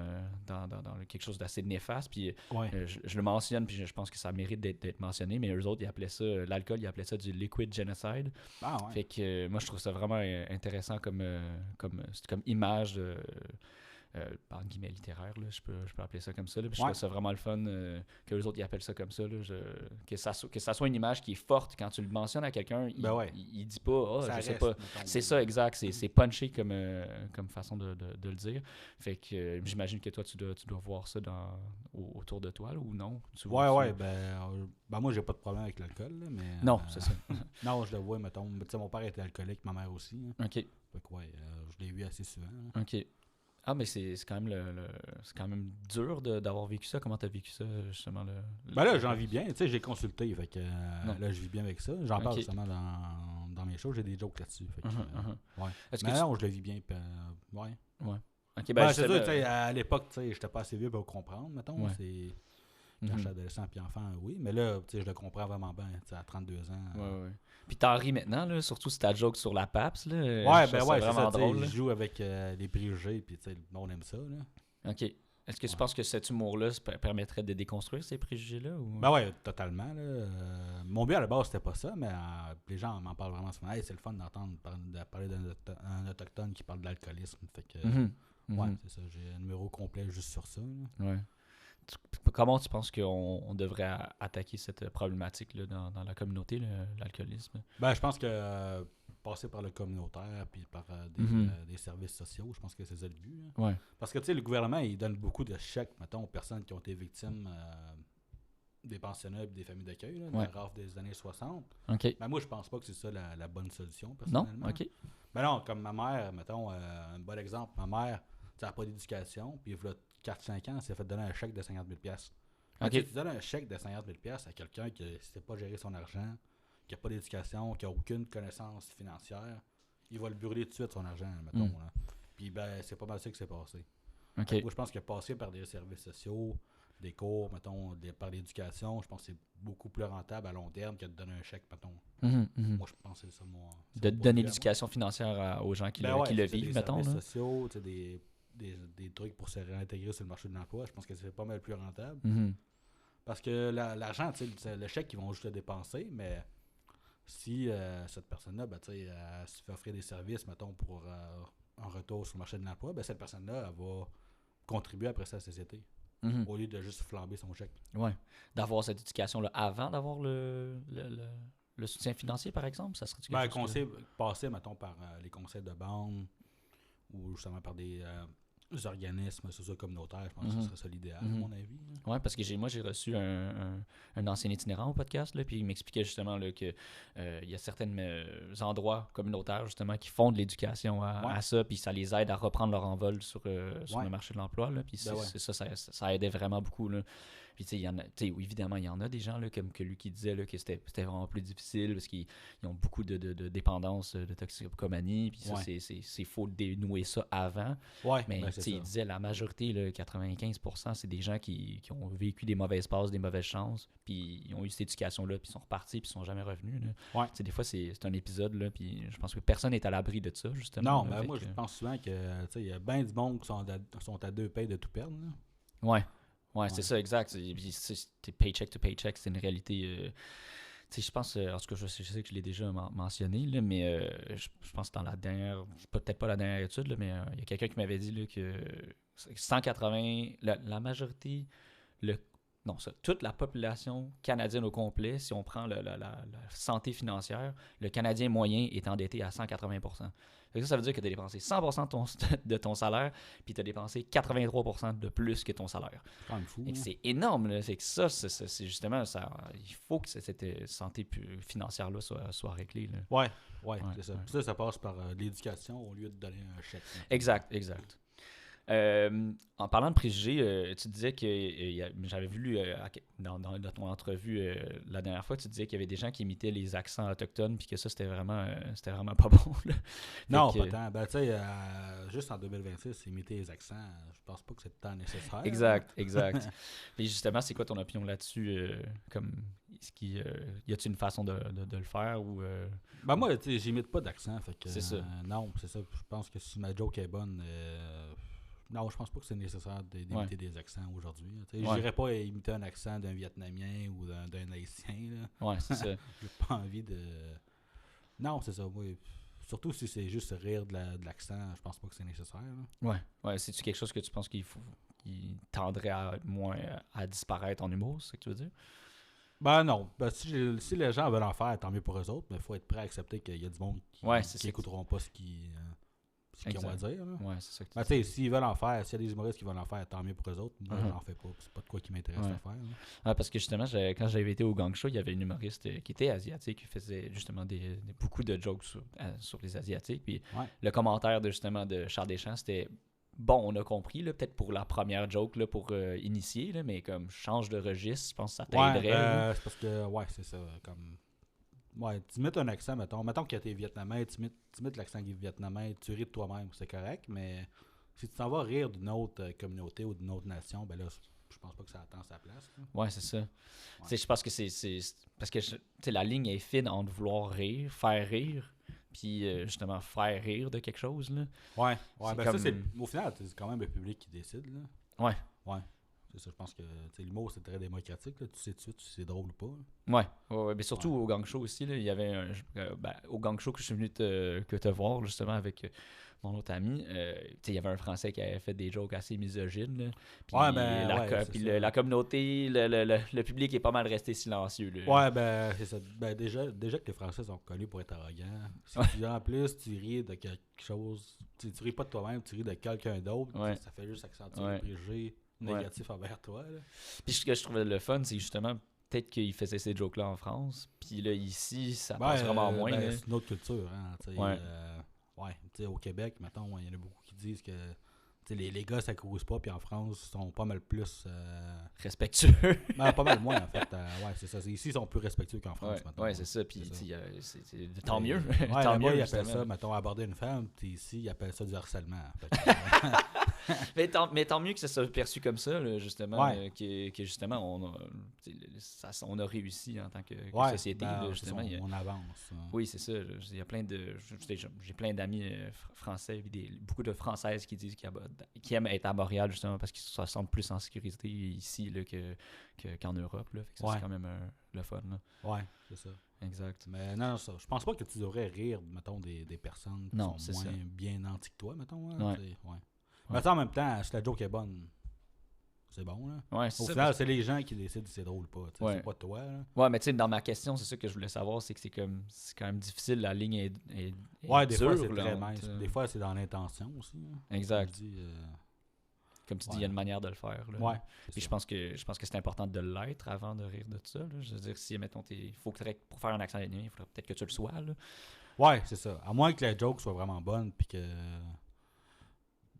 quelque chose d'assez néfaste. Puis Ouais. je le mentionne, puis je pense que ça mérite d'être mentionné, mais eux autres, ils appelaient ça, l'alcool, ils appelaient ça du liquid genocide. Ah, ouais. Fait que moi, je trouve ça vraiment intéressant comme image de... par guillemets littéraire, là, je peux appeler ça comme ça. Là, puis je Ouais. trouve ça vraiment le fun que les autres ils appellent ça comme ça. Là, que ça soit une image qui est forte quand tu le mentionnes à quelqu'un, Ben ouais. il dit pas, Ça je sais reste, pas. mettons. C'est ça, exact. C'est punché comme façon de le dire. Fait que j'imagine que toi, tu dois voir ça autour de toi, là, ou non? Tu vois Ouais, ça? ben moi, j'ai pas de problème avec l'alcool, là, mais... Non, c'est ça. Non, je le vois, mettons. Tu sais, mon père était alcoolique, ma mère aussi. Hein. OK. Fait que, ouais, je l'ai vu assez souvent. Là. OK. Ah, mais c'est quand même c'est quand même dur d'avoir vécu ça. Comment t'as vécu ça, justement? Ben là, j'en vis bien. Tu sais, j'ai consulté, fait que Non. là, je vis bien avec ça. J'en parle Ok. justement dans mes shows, j'ai des jokes là-dessus. Fait que, ouais. Est-ce que Mais non, je le vis bien. Puis, ouais. Ouais. OK, Ben, c'est justement, sûr, tu sais, à l'époque, tu sais, j'étais pas assez vieux pour comprendre, mettons. Ouais. C'est... mhm. Quand j'étais adolescent puis enfant, oui. Mais là, tu sais, je le comprends vraiment bien. Tu sais, à 32 ans. Ouais. Puis t'en ris maintenant, là, surtout si ta joke sur la PAPS. Là, Ouais, je ben trouve ouais, ça c'est vraiment ça. Tu sais, drôle. je joue avec les préjugés, puis tu sais, le monde aime ça, là. OK. Est-ce que tu Ouais. penses que cet humour-là permettrait de déconstruire ces préjugés-là? Ou... Ben ouais, totalement. Là. Mon but à la base, c'était pas ça, mais les gens m'en parlent vraiment souvent. Hey, c'est le fun d'entendre parler d'un autochtone qui parle de l'alcoolisme. Fait que, Mhm. ouais, Mhm. c'est ça. J'ai un numéro complet juste sur ça. Là. Ouais. Comment tu penses qu'on devrait attaquer cette problématique-là dans la communauté, l'alcoolisme? Ben, je pense que passer par le communautaire puis par des services sociaux, je pense que c'est ça le but. Là. Ouais. Parce que, tu sais, le gouvernement, il donne beaucoup de chèques, mettons, aux personnes qui ont été victimes des pensionnats et des familles d'accueil, là, de Ouais. la rafle des années 60. OK. Ben, moi, je pense pas que c'est ça la bonne solution, Non? personnellement. OK. Ben non, comme ma mère, mettons, un bon exemple, ma mère, tu n'a pas d'éducation, puis il y a 4-5 ans, elle s'est fait donner un chèque de 50 000 OK. Tu donnes un chèque de 50 000 à quelqu'un qui ne sait pas gérer son argent, qui n'a pas d'éducation, qui n'a aucune connaissance financière, il va le brûler tout de suite, son argent, mettons. Là. Puis ben, c'est pas mal ça qui s'est passé. OK. Moi, je pense que passer par des services sociaux, des cours, mettons, par l'éducation, je pense que c'est beaucoup plus rentable à long terme que de donner un chèque, mettons. Mhm, mhm. Moi, je pense que c'est ça, moi. De donner l'éducation financière aux gens qui Ben ouais, qui le c'est ça, vivent, des mettons. services Là. sociaux, tu sais, des trucs pour se réintégrer sur le marché de l'emploi, je pense que c'est pas mal plus rentable. Mhm. Parce que l'argent, tu sais, c'est le chèque, ils vont juste le dépenser, mais si cette personne-là, ben, tu sais, elle se fait offrir des services, mettons, pour un retour sur le marché de l'emploi, ben, cette personne-là, elle va contribuer après ça à la société, Mhm. au lieu de juste flamber son chèque. Ouais. D'avoir cette éducation-là avant d'avoir le soutien financier, par exemple, ça serait-tu quelque Ben, chose passer, mettons, par les conseils de bande, ou justement par des Les organismes sociaux communautaires, je pense que ce serait ça l'idéal, à mon avis. Oui, parce que moi, j'ai reçu un ancien itinérant au podcast, là, puis il m'expliquait justement là, que il y a certains endroits communautaires justement qui font de l'éducation à ça, puis ça les aide à reprendre leur envol sur le marché de l'emploi. Là, puis ça aidait vraiment beaucoup. Là. Puis, tu sais, évidemment, il y en a des gens là, comme que lui qui disait là, que c'était vraiment plus difficile parce qu'ils ont beaucoup de dépendance de toxicomanie. Puis, ça, c'est faux de dénouer ça avant. Ouais, mais il disait la majorité, là, 95%, c'est des gens qui ont vécu des mauvaises passes, des mauvaises chances. Puis, ils ont eu cette éducation-là, puis ils sont repartis, puis ils sont jamais revenus. Là. Ouais. Des fois, c'est un épisode, là, puis je pense que personne n'est à l'abri de ça, justement. Non, mais moi, je pense souvent que il y a bien du monde qui sont à deux payes de tout perdre. Là. Ouais. Ouais, c'est ça, exact. C'est paycheck to paycheck, c'est une réalité. Je pense, en tout cas, je sais que je l'ai déjà mentionné, là, mais je pense que dans la dernière, peut-être pas la dernière étude, là, mais il y a quelqu'un qui m'avait dit là, que 180, la majorité, toute la population canadienne au complet, si on prend la santé financière, le Canadien moyen est endetté à 180%. Ça veut dire que tu as dépensé 100% de ton salaire, puis tu as dépensé 83% de plus que ton salaire. C'est quand même fou. C'est énorme. Là. C'est que ça, c'est justement, il faut que cette santé financière-là soit réglée. Là. Ouais, c'est ça. Puis ça passe par l'éducation au lieu de donner un chèque. Exact. En parlant de préjugés, tu disais que j'avais vu dans ton entrevue la dernière fois, tu disais qu'il y avait des gens qui imitaient les accents autochtones puis que ça c'était vraiment pas bon. Là. Non, pas tant. Ben, tu sais, juste en 2026, imiter les accents, je pense pas que c'est tant nécessaire. Exact. Puis justement, c'est quoi ton opinion là-dessus? Y a-t-il une façon de le faire ou Ben moi, tu sais, j'imite pas d'accent. Fait que, c'est ça. Non, c'est ça. Je pense que si ma joke est bonne. Non, je pense pas que c'est nécessaire d'imiter des accents aujourd'hui. Je n'irais pas imiter un accent d'un Vietnamien ou d'un Haïtien. Là. Ouais, c'est ça. J'ai pas envie de... Non, c'est ça. Oui. Surtout si c'est juste rire de l'accent, je pense pas que c'est nécessaire. Là. Ouais. C'est-tu quelque chose que tu penses qu'il tendrait moins à disparaître en humour, c'est ce que tu veux dire? Ben non. Ben, si les gens veulent en faire, tant mieux pour eux autres, mais il faut être prêt à accepter qu'il y a du monde qui n'écouteront pas ce qu'ils ont à dire. Là. Ouais, c'est ça que tu sais, s'ils veulent en faire, s'il y a des humoristes qui veulent en faire, tant mieux pour eux autres. Moi, je n'en fais pas. C'est pas de quoi qui m'intéresse à faire. Ouais, parce que justement, quand j'avais été au Gang Show, il y avait une humoriste qui était asiatique, qui faisait justement beaucoup de jokes sur les Asiatiques. Puis le commentaire de Charles Deschamps, c'était bon, on a compris, là, peut-être pour la première joke, là, pour initier, là, mais comme change de registre, je pense que ça t'aiderait. C'est parce que, c'est ça. Comme... Ouais, tu imites un accent, mettons que t'es vietnamien, tu imites l'accent vietnamien, tu ris de toi-même, c'est correct, mais si tu t'en vas rire d'une autre communauté ou d'une autre nation, ben là, je pense pas que ça attend sa place. Là. Ouais, c'est ça. Je pense que c'est parce que la ligne est fine entre vouloir rire, faire rire, puis justement faire rire de quelque chose. Là. Ouais, ben comme... ça, au final, c'est quand même le public qui décide. Là. Ouais. C'est ça, je pense que l'humour, c'est très démocratique. Là. Tu sais tout de suite si c'est drôle ou pas. Là. Ouais, mais surtout au Gang Show aussi. Là, il y avait au Gang Show que je suis venu te voir, justement, avec mon autre ami. Il y avait un Français qui avait fait des jokes assez misogynes. Là. Puis la communauté, le public est pas mal resté silencieux. Là. Ouais, ben, c'est ça. Ben, déjà que les Français sont connus pour être arrogants. Si en plus, tu ris de quelque chose, tu ris pas de toi-même, tu ris de quelqu'un d'autre, ça fait juste accentuer les préjugés négatif envers toi. Là. Puis ce que je trouvais le fun, c'est justement peut-être qu'il faisait ces jokes-là en France. Puis là, ici, ça passe vraiment moins. C'est une autre culture. Hein, au Québec, mettons, il y en a beaucoup qui disent que les gars, ça cause pas. Puis en France, ils sont pas mal plus... respectueux. Pas mal moins, en fait. C'est ça. Ici, ils sont plus respectueux qu'en France. Ouais, c'est ça. Puis tant mieux. Tant mieux, ils appellent ça, mettons, aborder une femme. Puis ici, ils appellent ça du harcèlement. mais tant mieux que ça soit perçu comme ça, là, justement, que justement on a réussi en tant que société. Là, justement, on avance. Hein. Oui, c'est ça. Il y a j'ai plein d'amis français, beaucoup de Françaises qui disent qu'ils aiment être à Montréal justement parce qu'ils se sentent plus en sécurité ici là, qu'en Europe. Là. Fait que ça, c'est quand même le fun. Là. Ouais, c'est ça. Exact. Mais non, ça. Je pense pas que tu devrais rire, mettons, des personnes qui sont moins bien nantis que toi, mettons. Hein, mais en même temps, si la joke est bonne, c'est bon. Là. Ouais, au final, c'est les gens qui décident si c'est drôle ou pas. C'est pas toi. Là. Ouais, mais tu sais, dans ma question, c'est ça que je voulais savoir, c'est que c'est quand même difficile, la ligne est des dure, fois, c'est très mince. Des fois, c'est dans l'intention aussi. Hein. Exact. comme tu dis, il y a une manière de le faire. Là. Ouais. Puis je pense que c'est important de l'être avant de rire de ça. Là. Je veux dire, si, mettons, pour faire un accent animé, il faudrait peut-être que tu le sois. Là. Ouais, c'est ça. À moins que la joke soit vraiment bonne, puis que.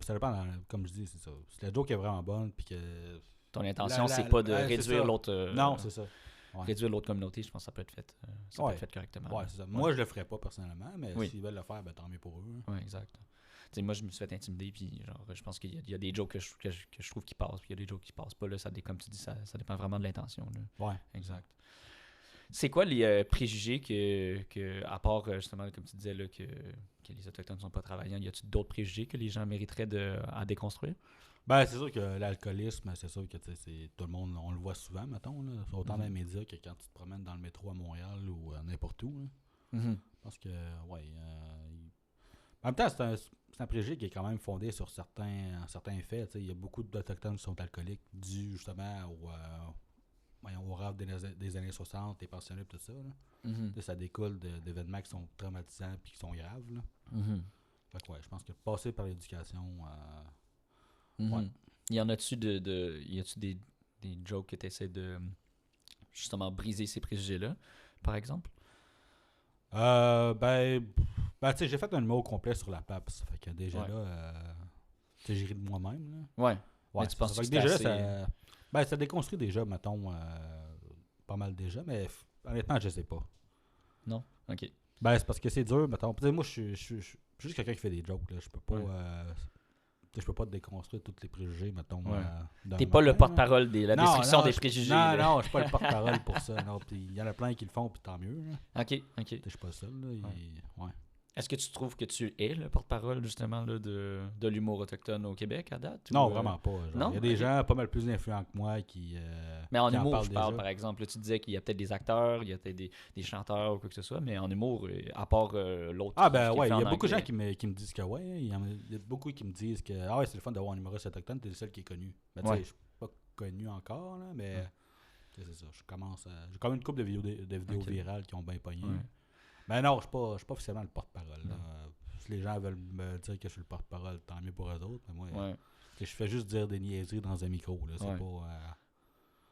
Ça dépend, comme je dis, c'est ça. Si la joke est vraiment bonne, puis que. Ton intention, c'est pas de réduire l'autre. Non, c'est ça. Ouais. Réduire l'autre communauté, je pense que ça peut être fait. Peut être fait correctement. Ouais, c'est ça. Moi, je le ferais pas personnellement, mais s'ils veulent le faire, ben, tant mieux pour eux. Oui, exact. T'sais, moi, je me suis fait intimider, puis genre, je pense qu'il y a des jokes que je trouve qui passent, puis il y a des jokes qui passent pas. Là, comme tu dis, ça dépend vraiment de l'intention. Là. Ouais. Exact. C'est quoi les préjugés à part, justement, comme tu disais, là, que les Autochtones ne sont pas travaillants, y a-t-il d'autres préjugés que les gens mériteraient à déconstruire? Ben, c'est sûr que l'alcoolisme, c'est sûr que tout le monde, on le voit souvent, mettons, là. Autant dans les médias que quand tu te promènes dans le métro à Montréal ou n'importe où. Parce que, ouais. En même temps, c'est un préjugé qui est quand même fondé sur certains faits. Il y a beaucoup d'Autochtones qui sont alcooliques dû justement au rave des années 60, les pensionnats et tout ça. Là. Ça découle d'événements qui sont traumatisants et qui sont graves. Là. Fait que, ouais, je pense que passer par l'éducation. Ouais. Y en a-tu y a-tu des jokes que tu essaies de justement briser ces préjugés-là, par exemple? Ben tu sais, j'ai fait un numéro complet sur la PAPS. Fait que déjà là, tu sais, j'ai ri de moi-même. Là. Ouais. Mais tu penses que déjà assez... là, ça déconstruit déjà, mettons, pas mal déjà, mais honnêtement, je sais pas. Non? Ok. Ben, c'est parce que c'est dur, mettons. Moi, je suis juste quelqu'un qui fait des jokes, là. Je peux pas... je peux pas déconstruire tous les préjugés, mettons. T'es pas le porte-parole de la destruction des préjugés. Non, je suis pas le porte-parole pour ça. Il y en a plein qui le font, puis tant mieux. Là. Ok. Je suis pas le seul. Là, ouais. Est-ce que tu trouves que tu es le porte-parole, justement, là, de l'humour autochtone au Québec à date? Non, vraiment pas. Il y a des gens pas mal plus influents que moi qui. Mais en qui humour, en je parle, par exemple. Là, tu disais qu'il y a peut-être des acteurs, il y a peut-être des chanteurs ou quoi que ce soit, mais en humour, à part l'autre. Ah, ben ouais, il y a beaucoup de gens qui me disent que ouais. Il y a beaucoup qui me disent que ah ouais, c'est le fun d'avoir un humoriste autochtone, t'es le seul qui est connu. Ben, tu sais, je suis pas connu encore, là, mais c'est ça. J'ai quand même une couple de vidéos virales qui ont bien pogné. Mais non, je suis pas officiellement le porte-parole. Si les gens veulent me dire que je suis le porte-parole, tant mieux pour eux autres. Mais moi, je fais juste dire des niaiseries dans un micro. Là, c'est pas.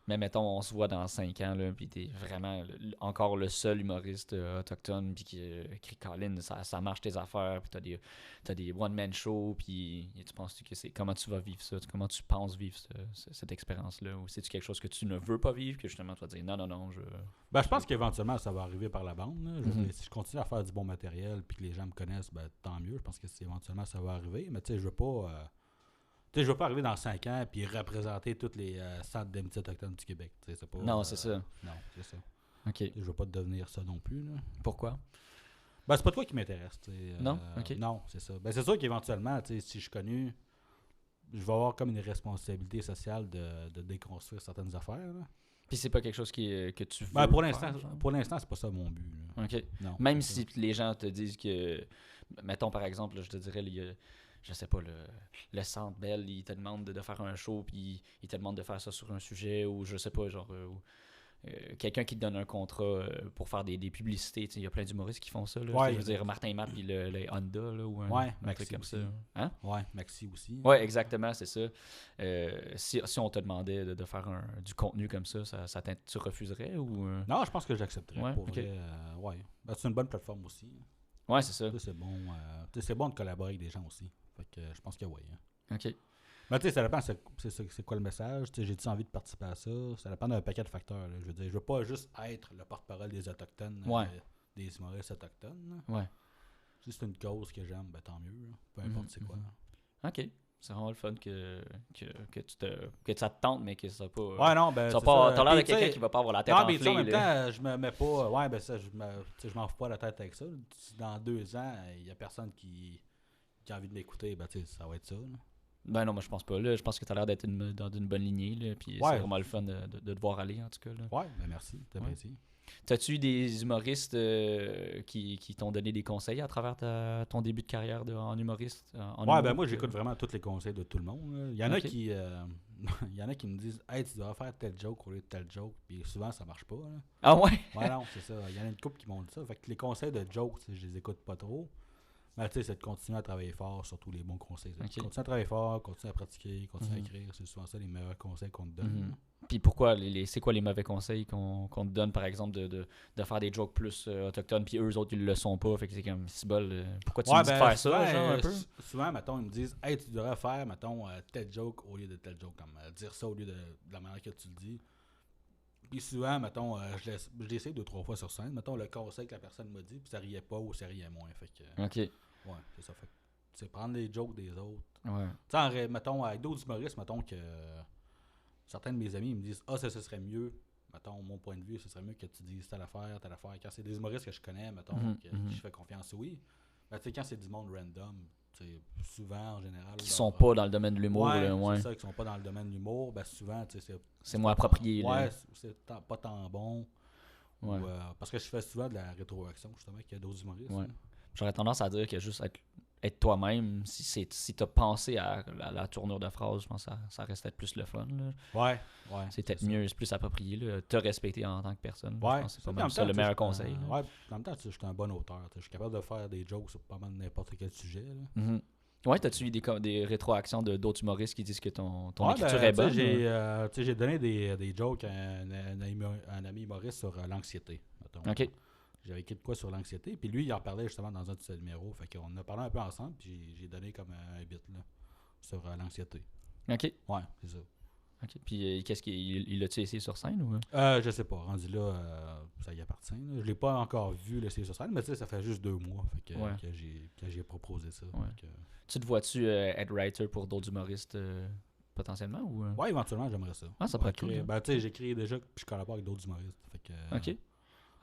Mais mettons, on se voit dans 5 ans, là, puis t'es vraiment encore le seul humoriste autochtone, puis qui Colin, ça marche tes affaires, puis t'as des one-man shows, puis tu penses que comment tu vas vivre ça, comment tu penses vivre cette expérience-là, ou c'est-tu quelque chose que tu ne veux pas vivre, que justement tu vas dire non, Ben, je pense qu'éventuellement ça va arriver par la bande. Là. Si je continue à faire du bon matériel, puis que les gens me connaissent, ben tant mieux. Je pense que éventuellement ça va arriver, mais tu sais, je veux pas. Je veux pas arriver dans 5 ans et représenter tous les centres d'amitié autochtones du Québec. C'est pas, non, c'est ça. Non, c'est ça. OK. Je veux pas devenir ça non plus. Là. Pourquoi? Ben, c'est pas toi qui m'intéresse. Non? OK. Non, c'est ça. Ben, c'est sûr qu'éventuellement, si je suis connu, je vais avoir comme une responsabilité sociale de déconstruire certaines affaires. Là. Puis c'est pas quelque chose que tu veux ben, pour l'instant, c'est pas ça mon but. Là. OK. Non, même si les gens te disent que... Mettons, par exemple, là, je te dirais... je sais pas, le Centre Bell, il te demande de faire un show, puis il te demande de faire ça sur un sujet, ou je sais pas, genre, quelqu'un qui te donne un contrat pour faire des publicités. Il y a plein d'humoristes qui font ça. Là, je veux dire, Martin Matt, puis le Honda, là, ou un truc comme ça. Hein? Ouais, Maxi aussi. Ouais, exactement, c'est ça. Si on te demandait de faire du contenu comme ça, tu refuserais ou... Non, je pense que j'accepterais. Ouais, pour vrai, ouais. Ben, c'est une bonne plateforme aussi. Ouais, c'est ça. C'est bon. C'est bon de collaborer avec des gens aussi. Fait que je pense que oui. Hein. OK. Mais tu sais, ça dépend c'est quoi le message. J'ai-tu envie de participer à ça? Ça dépend d'un paquet de facteurs. Là. Je veux dire, je veux pas juste être le porte-parole des Autochtones, des humoristes autochtones. Là. Ouais. Si c'est une cause que j'aime, ben tant mieux. Là. Peu importe c'est quoi. OK. C'est vraiment le fun que ça te tente, mais que ça pas... Ouais, non, ben t'as l'air de quelqu'un qui va pas avoir la tête enflée. Non, mais en même temps, je me mets pas... Ouais, ben ça, je m'en fous pas la tête avec ça. Dans 2 ans, il y a personne qui a envie de m'écouter, ben tu sais, ça va être ça. Là. Ben non, moi je pense pas. Là, je pense que tu as l'air d'être dans une bonne lignée. Là, puis c'est vraiment le fun de te voir aller, en tout cas. Là. Ouais, ben merci. T'apprécies. T'as-tu eu des humoristes qui t'ont donné des conseils à travers ton début de carrière en humoriste? Ouais, ben moi j'écoute vraiment tous les conseils de tout le monde. Là. Il y en a qui il y en a qui me disent « Hey, tu dois faire tel joke au lieu de tel joke. » Puis souvent ça marche pas. Là. Ah ouais? Ouais, non, c'est ça. Il y en a une couple qui m'ont dit ça. Fait que les conseils de joke, je les écoute pas trop. Mais tu sais, c'est de continuer à travailler fort, surtout les bons conseils. Ok. Continue à travailler fort, continue à pratiquer, continue à Mhm. écrire. C'est souvent ça les meilleurs conseils qu'on te donne. Mhm. Puis pourquoi, c'est quoi les mauvais conseils qu'on te donne, par exemple, de faire des jokes plus autochtones, puis eux autres, ils le sont pas, fait que c'est comme, c'est bol, pourquoi tu me dis de faire ça, genre, un peu? Souvent, mettons, ils me disent, hey, tu devrais faire, mettons, tel joke au lieu de tel joke, comme dire ça au lieu de la manière que tu le dis. Puis souvent, mettons, je l'essaie 2-3 fois sur scène, mettons, le conseil que la personne m'a dit, puis ça riait pas ou ça riait moins. Fait que, Ok, ouais, c'est ça. Fait que, c'est prendre les jokes des autres. ouais. Tu sais, mettons, avec d'autres humoristes, mettons que certains de mes amis ils me disent, ah, ça serait mieux, mettons, mon point de vue, ce serait mieux que tu dises telle affaire, telle affaire. Quand c'est des humoristes que je connais, mettons, que je fais confiance, oui. Mais tu sais, quand c'est du monde random, tu sais, souvent, en général. Qui sont pas dans le domaine de l'humour, ouais, là, ouais. c'est ça, qui sont pas dans le domaine de l'humour, ben souvent, tu sais, C'est moins approprié, ouais, là. pas tant bon. Ouais. Ou, parce que je fais souvent de la rétroaction, justement, avec d'autres humoristes. Ouais. Là. J'aurais tendance à dire que juste être toi-même, si t'as pensé à la tournure de phrase, je pense que ça reste être plus le fun, là. Ouais. C'est peut-être ça. mieux, c'est plus approprié, là. Te respecter en tant que personne. Ouais, Je pense que c'est pas puis mal en ça même le temps, meilleur tu sais, conseil. Là. ouais, en même temps, tu sais, je suis un bon auteur. Tu sais, je suis capable de faire des jokes sur pas mal n'importe quel sujet. Là. Mhm. Ouais, t'as-tu eu des rétroactions d'autres humoristes qui disent que ton Ouais, écriture ben, est bonne? tu sais, j'ai donné des jokes à un ami humoriste sur l'anxiété. Mettons. Ok. J'avais écrit de quoi sur l'anxiété, puis lui, il en parlait justement dans un de ses numéros. Fait qu'on en a parlé un peu ensemble, puis j'ai donné comme un bit là, sur l'anxiété. Ok. Ouais, c'est ça. Ok. Puis qu'est-ce qu'il l'a-tu essayé sur scène ou? Je sais pas, rendu là, ça y appartient. Là. Je l'ai pas encore vu laisser sur scène, mais tu sais, ça fait juste 2 mois fait que, Ouais. que j'ai proposé ça. Ouais. Fait que, Tu te vois-tu être writer pour d'autres humoristes potentiellement ou? ouais, éventuellement, j'aimerais ça. Ah, ça pourrait être cool, écrire- hein. Ben, tu sais, j'écris déjà, puis je collabore avec d'autres humoristes. Fait que, Ok.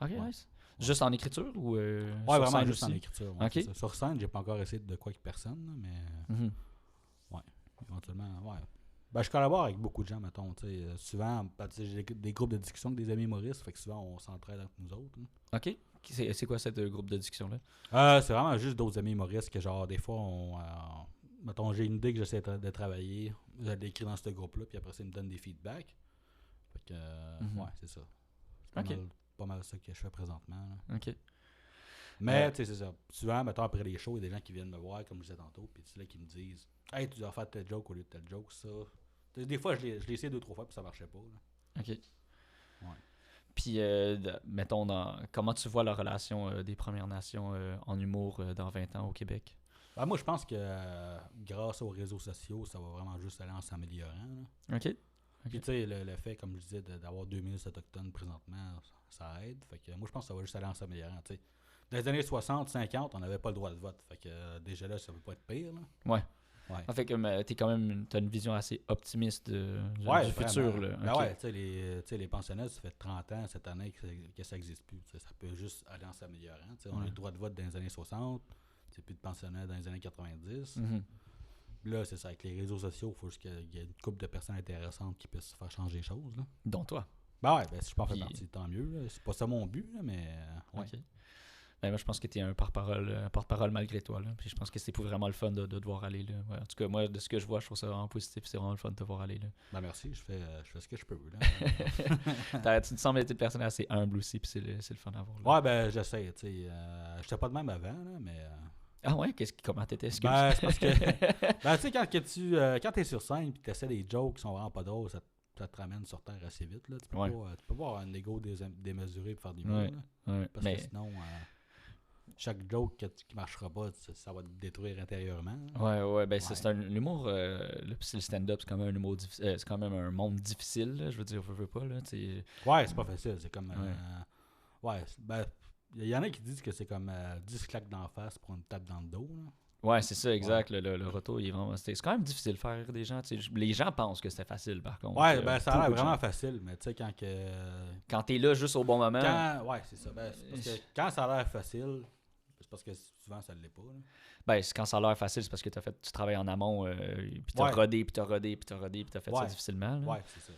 Ok, ouais. nice. Juste en écriture ou ouais, sur vraiment scène juste en aussi? écriture. Ouais, Ok. c'est ça. Sur scène, j'ai pas encore essayé de quoi avec personne, là, mais Mhm. éventuellement, ouais. Ben, je collabore avec beaucoup de gens, mettons. Tu sais, souvent, ben, tu sais, j'ai des groupes de discussion avec des amis humoristes, fait que souvent, on s'entraide entre nous autres. Là. Ok. C'est quoi cette groupe de discussion-là? C'est vraiment juste d'autres amis humoristes que, genre, des fois, mettons, j'ai une idée que j'essaie de travailler, je l'écris dans ce groupe-là, puis après ça, ils me donnent des feedbacks. Fait que, ouais, c'est ça. C'est Ok. pas mal ça que je fais présentement. Là. Ok. Mais, tu sais, c'est ça. Souvent, mettons, après les shows, il y a des gens qui viennent me voir, comme je disais tantôt, puis c'est là qui me disent, hey, tu dois faire tel joke au lieu de tel joke, ça. T'sais, des fois, je l'ai essayé 2-3 fois, puis ça marchait pas. Là. Ok. Ouais. Puis, mettons, comment tu vois la relation des Premières Nations en humour dans 20 ans au Québec? Ben, moi, je pense que grâce aux réseaux sociaux, ça va vraiment juste aller en s'améliorant. Là. Ok. Puis, tu sais, le fait, comme je disais, d'avoir 2000 autochtones présentement, ça aide. Fait que moi, je pense que ça va juste aller en s'améliorant. T'sais. Dans les années 60, 50, on n'avait pas le droit de vote. Fait que déjà là, ça ne peut pas être pire. Là. Ouais. Ouais. En fait, comme t'as une vision assez optimiste du Ouais, futur. vraiment. Là. Ben Ok. ouais, tu sais, les pensionnats, ça fait 30 ans cette année que ça n'existe plus. T'sais, ça peut juste aller en s'améliorant. On a Ouais. eu le droit de vote dans les années 60, c'est plus de pensionnats dans les années 90. Mhm. Là, c'est ça, avec les réseaux sociaux, il faut juste qu'il y ait une couple de personnes intéressantes qui puissent faire changer les choses. Là. Dont toi. Ben ouais, si je peux en faire Puis- partie, tant mieux. Là. C'est pas ça mon but, là, mais ouais. Ok. Ben, moi, je pense que tu es un porte-parole malgré toi. Là. Puis je pense que c'est vraiment le fun de te voir aller. Là. Ouais, en tout cas, moi, de ce que je vois, je trouve ça vraiment positif. C'est vraiment le fun de te voir aller. Là. Ben merci, je fais ce que je peux. Là. Tu te sembles être une personne assez humble aussi. Puis c'est le fun à voir. Là. Ouais, ben j'essaie. Tu sais, j'étais pas de même avant, là, mais. Ah ouais? Comment t'étais? Excuse. Ben, c'est parce que. Ben, tu sais, quand t'es sur scène et que tu essaies des jokes qui sont vraiment pas drôles, ça te ramène sur terre assez vite. Là. Tu peux pas avoir un ego démesuré pour faire du Ouais. mal. Ouais. Parce que sinon, chaque joke qui marchera pas, ça va te détruire intérieurement. Ouais, ben c'est un humour. Le stand-up, c'est quand même un humour difficile. C'est quand même un monde difficile. Là, je veux dire, je veux pas. Là, Ouais, c'est pas facile. C'est comme. Ben, il y en a qui disent que c'est comme 10 claques d'en face pour une tape dans le dos. Là. Ouais, c'est ça, exact. Le retour, il est vraiment. C'est quand même difficile de faire rire des gens. Les gens pensent que c'est facile, par contre. Ouais, ben ça a l'air beaucoup de vraiment gens. facile, mais tu sais, Quand t'es là juste au bon moment. ouais, c'est ça. Ben, c'est parce que quand ça a l'air facile, c'est parce que souvent ça ne l'est pas. Là. Ben, quand ça a l'air facile, c'est parce que tu travailles en amont, puis t'as rodé, puis t'as rodé, puis t'as rodé, puis t'as fait ça difficilement. Là. Ouais, c'est ça.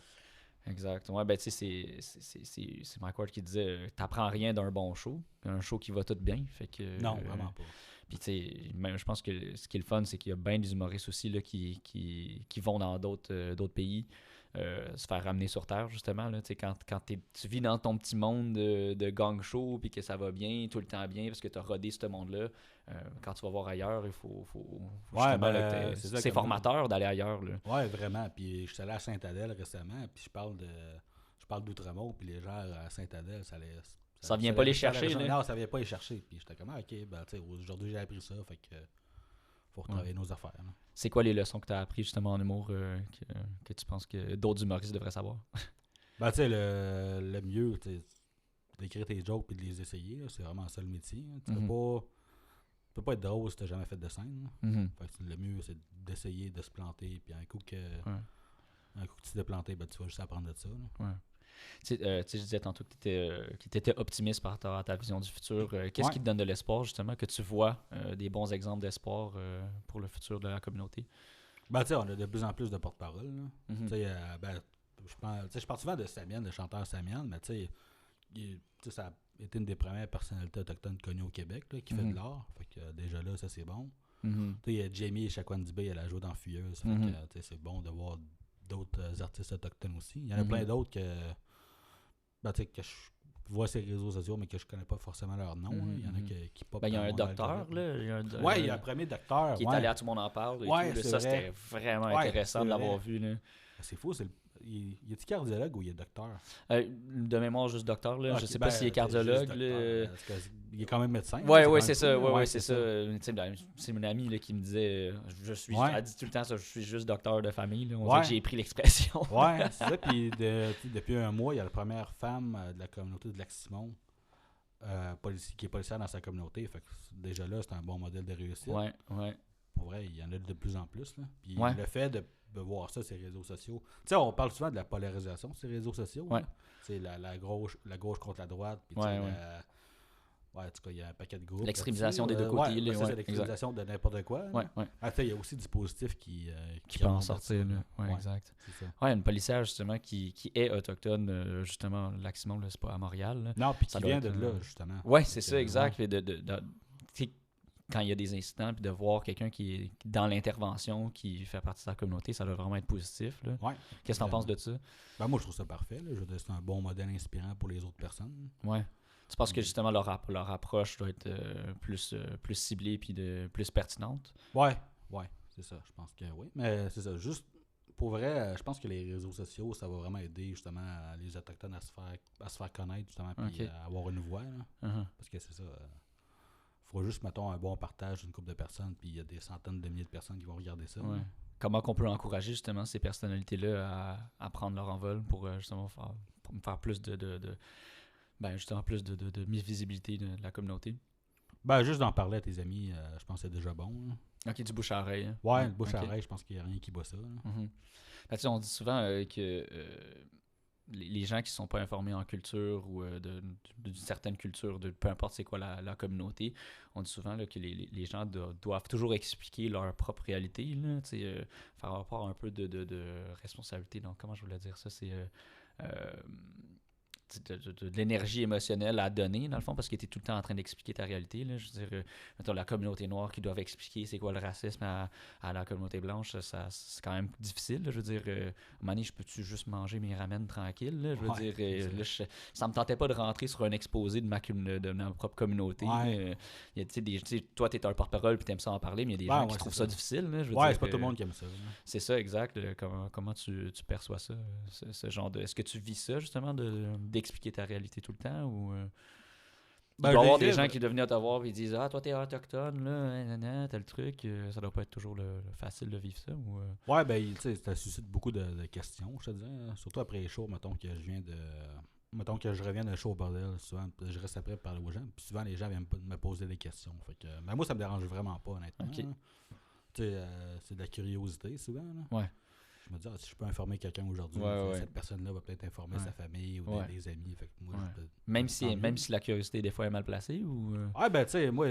Exact. Ouais, ben, tu sais, c'est Mike Ward qui disait t'apprends rien d'un bon show, un show qui va tout bien. Fait que, Non, vraiment pas. Puis, tu sais, même, je pense que ce qui est le fun, c'est qu'il y a bien des humoristes aussi là, qui vont dans d'autres pays. se faire ramener sur Terre, justement. Là, quand tu vis dans ton petit monde de gang show, puis que ça va bien, tout le temps bien, parce que tu as rodé ce monde-là, quand tu vas voir ailleurs, il faut justement, là, que c'est formateur d'aller ailleurs. Là. Ouais, vraiment. Puis je suis allé à Sainte-Adèle récemment, puis je parle d'Outremont, puis les gens à Sainte-Adèle, ça vient pas les chercher. Là. Non, ça vient pas les chercher. Puis j'étais comme, ok, ben, tu sais, aujourd'hui j'ai appris ça, fait que faut retravailler nos affaires. Là. C'est quoi les leçons que tu as apprises justement en humour que tu penses que d'autres humoristes devraient savoir? Ben, tu sais, le mieux, d'écrire tes jokes et de les essayer, là, c'est vraiment ça le métier. Hein. Tu peux pas être drôle si t'as jamais fait de scène. Fait que le mieux, c'est d'essayer de se planter, puis un coup que tu t'es planté, ben, tu vas juste apprendre de ça. Là. Ouais. Tu sais, je disais tantôt que tu étais optimiste par rapport à ta vision du futur. Qu'est-ce qui te donne de l'espoir, justement, que tu vois des bons exemples d'espoir pour le futur de la communauté? Ben, tu sais, on a de plus en plus de porte-parole. Tu sais, je parle souvent de Samian, le chanteur Samian, mais tu sais, ça a été une des premières personnalités autochtones connues au Québec là, qui fait de l'art. Fait que déjà là, ça c'est bon. Tu sais, il y a Jamie Chakwandibé, elle a joué dans Fuyeuse. Fait que, tu sais, c'est bon de voir d'autres artistes autochtones aussi. Il y en a plein d'autres que je vois ces réseaux sociaux, mais que je connais pas forcément leur nom. Il y en a qui pop. Ben, il y a un docteur, là. Il y a un premier docteur. Qui est allé à Tout le monde en parle. Et tout, ça, c'était vraiment intéressant de l'avoir vu. Là. C'est fou, il est-tu cardiologue ou il est docteur? De mémoire, juste docteur. Là. Je sais pas s'il est cardiologue. Il est quand même médecin. Oui, c'est ça. C'est ça. C'est mon ami là, qui me disait elle dit tout le temps ça, je suis juste docteur de famille. Là. On dirait que j'ai pris l'expression. Oui, c'est ça. Puis depuis un mois, il y a la première femme de la communauté de Lac-Simon qui est policière dans sa communauté. Fait que déjà là, c'est un bon modèle de réussite. Oui. Pour vrai, il y en a de plus en plus. Là. Puis le fait de voir ça sur les réseaux sociaux. Tu sais, on parle souvent de la polarisation sur les réseaux sociaux. C'est la gauche contre la droite. Puis en tout cas, il y a un paquet de groupes. L'extrémisation des deux côtés. C'est l'extrémisation de n'importe quoi. Il y a aussi du positif qui peut en sortir. Exact. C'est ça. Ouais, une policière, justement, qui est autochtone, justement, Lac-Simon, c'est pas à Montréal. Là. Non, puis qui vient de là, justement. Oui, c'est ça, exact. Quand il y a des incidents, puis de voir quelqu'un qui est dans l'intervention, qui fait partie de sa communauté, ça doit vraiment être positif. Là. Qu'est-ce que tu en penses de ça? Ben, moi, je trouve ça parfait. Là. C'est un bon modèle inspirant pour les autres personnes. Ouais. Tu penses que justement leur approche doit être plus ciblée puis plus pertinente? Ouais, c'est ça. Je pense que oui. Mais c'est ça. Juste pour vrai, je pense que les réseaux sociaux, ça va vraiment aider justement les Autochtones à se faire connaître justement puis à avoir une voix. Là. Parce que c'est ça. Faut juste, mettons, un bon partage d'une couple de personnes, puis il y a des centaines de milliers de personnes qui vont regarder ça. Ouais. Comment qu'on peut encourager justement ces personnalités-là à prendre leur envol pour justement faire plus justement plus de visibilité de la communauté? Ben, juste d'en parler à tes amis, je pense que c'est déjà bon. Là. Ok, du bouche à oreille. Hein? Ouais, le bouche à oreille, je pense qu'il n'y a rien qui bat ça. Ben, on dit souvent que les gens qui ne sont pas informés en culture ou d'une certaine culture, peu importe c'est quoi la communauté, on dit souvent là, que les gens doivent toujours expliquer leur propre réalité, là, faire rapport un peu de responsabilité. Donc, comment je voulais dire ça? C'est de l'énergie émotionnelle à donner, dans le fond, parce que tu es tout le temps en train d'expliquer ta réalité. Là. Je veux dire, mettons, la communauté noire qui doivent expliquer c'est quoi le racisme à la communauté blanche, c'est quand même difficile. Là. Je veux dire, à un moment donné, je peux-tu juste manger mes ramen tranquille? Là? Je veux dire, ça me tentait pas de rentrer sur un exposé de ma propre communauté. Toi, tu es un porte-parole et tu aimes ça en parler, mais il y a des gens qui trouvent ça difficile. Là. C'est pas tout le monde qui aime ça. Là. C'est ça, exact. Comment tu perçois ça, ce genre de... Est-ce que tu vis ça, justement, d'expliquer ta réalité tout le temps ou il doit y avoir des gens qui doivent venir te voir et disent toi t'es autochtone là, t'as le truc, ça doit pas être toujours facile de vivre ça ou Ouais, ben tu sais, ça suscite beaucoup de questions, je te dis, surtout après les shows, mettons que je reviens d'un show au bordel, souvent je reste après parler aux gens, puis souvent les gens viennent me poser des questions, fait que mais moi ça me dérange vraiment pas honnêtement. Tu sais, c'est de la curiosité souvent là. Ouais. Je me dis, si je peux informer quelqu'un aujourd'hui, cette personne-là va peut-être informer sa famille ou des amis. Fait que moi, même si la curiosité, des fois, est mal placée ou... Ben, tu sais, moi,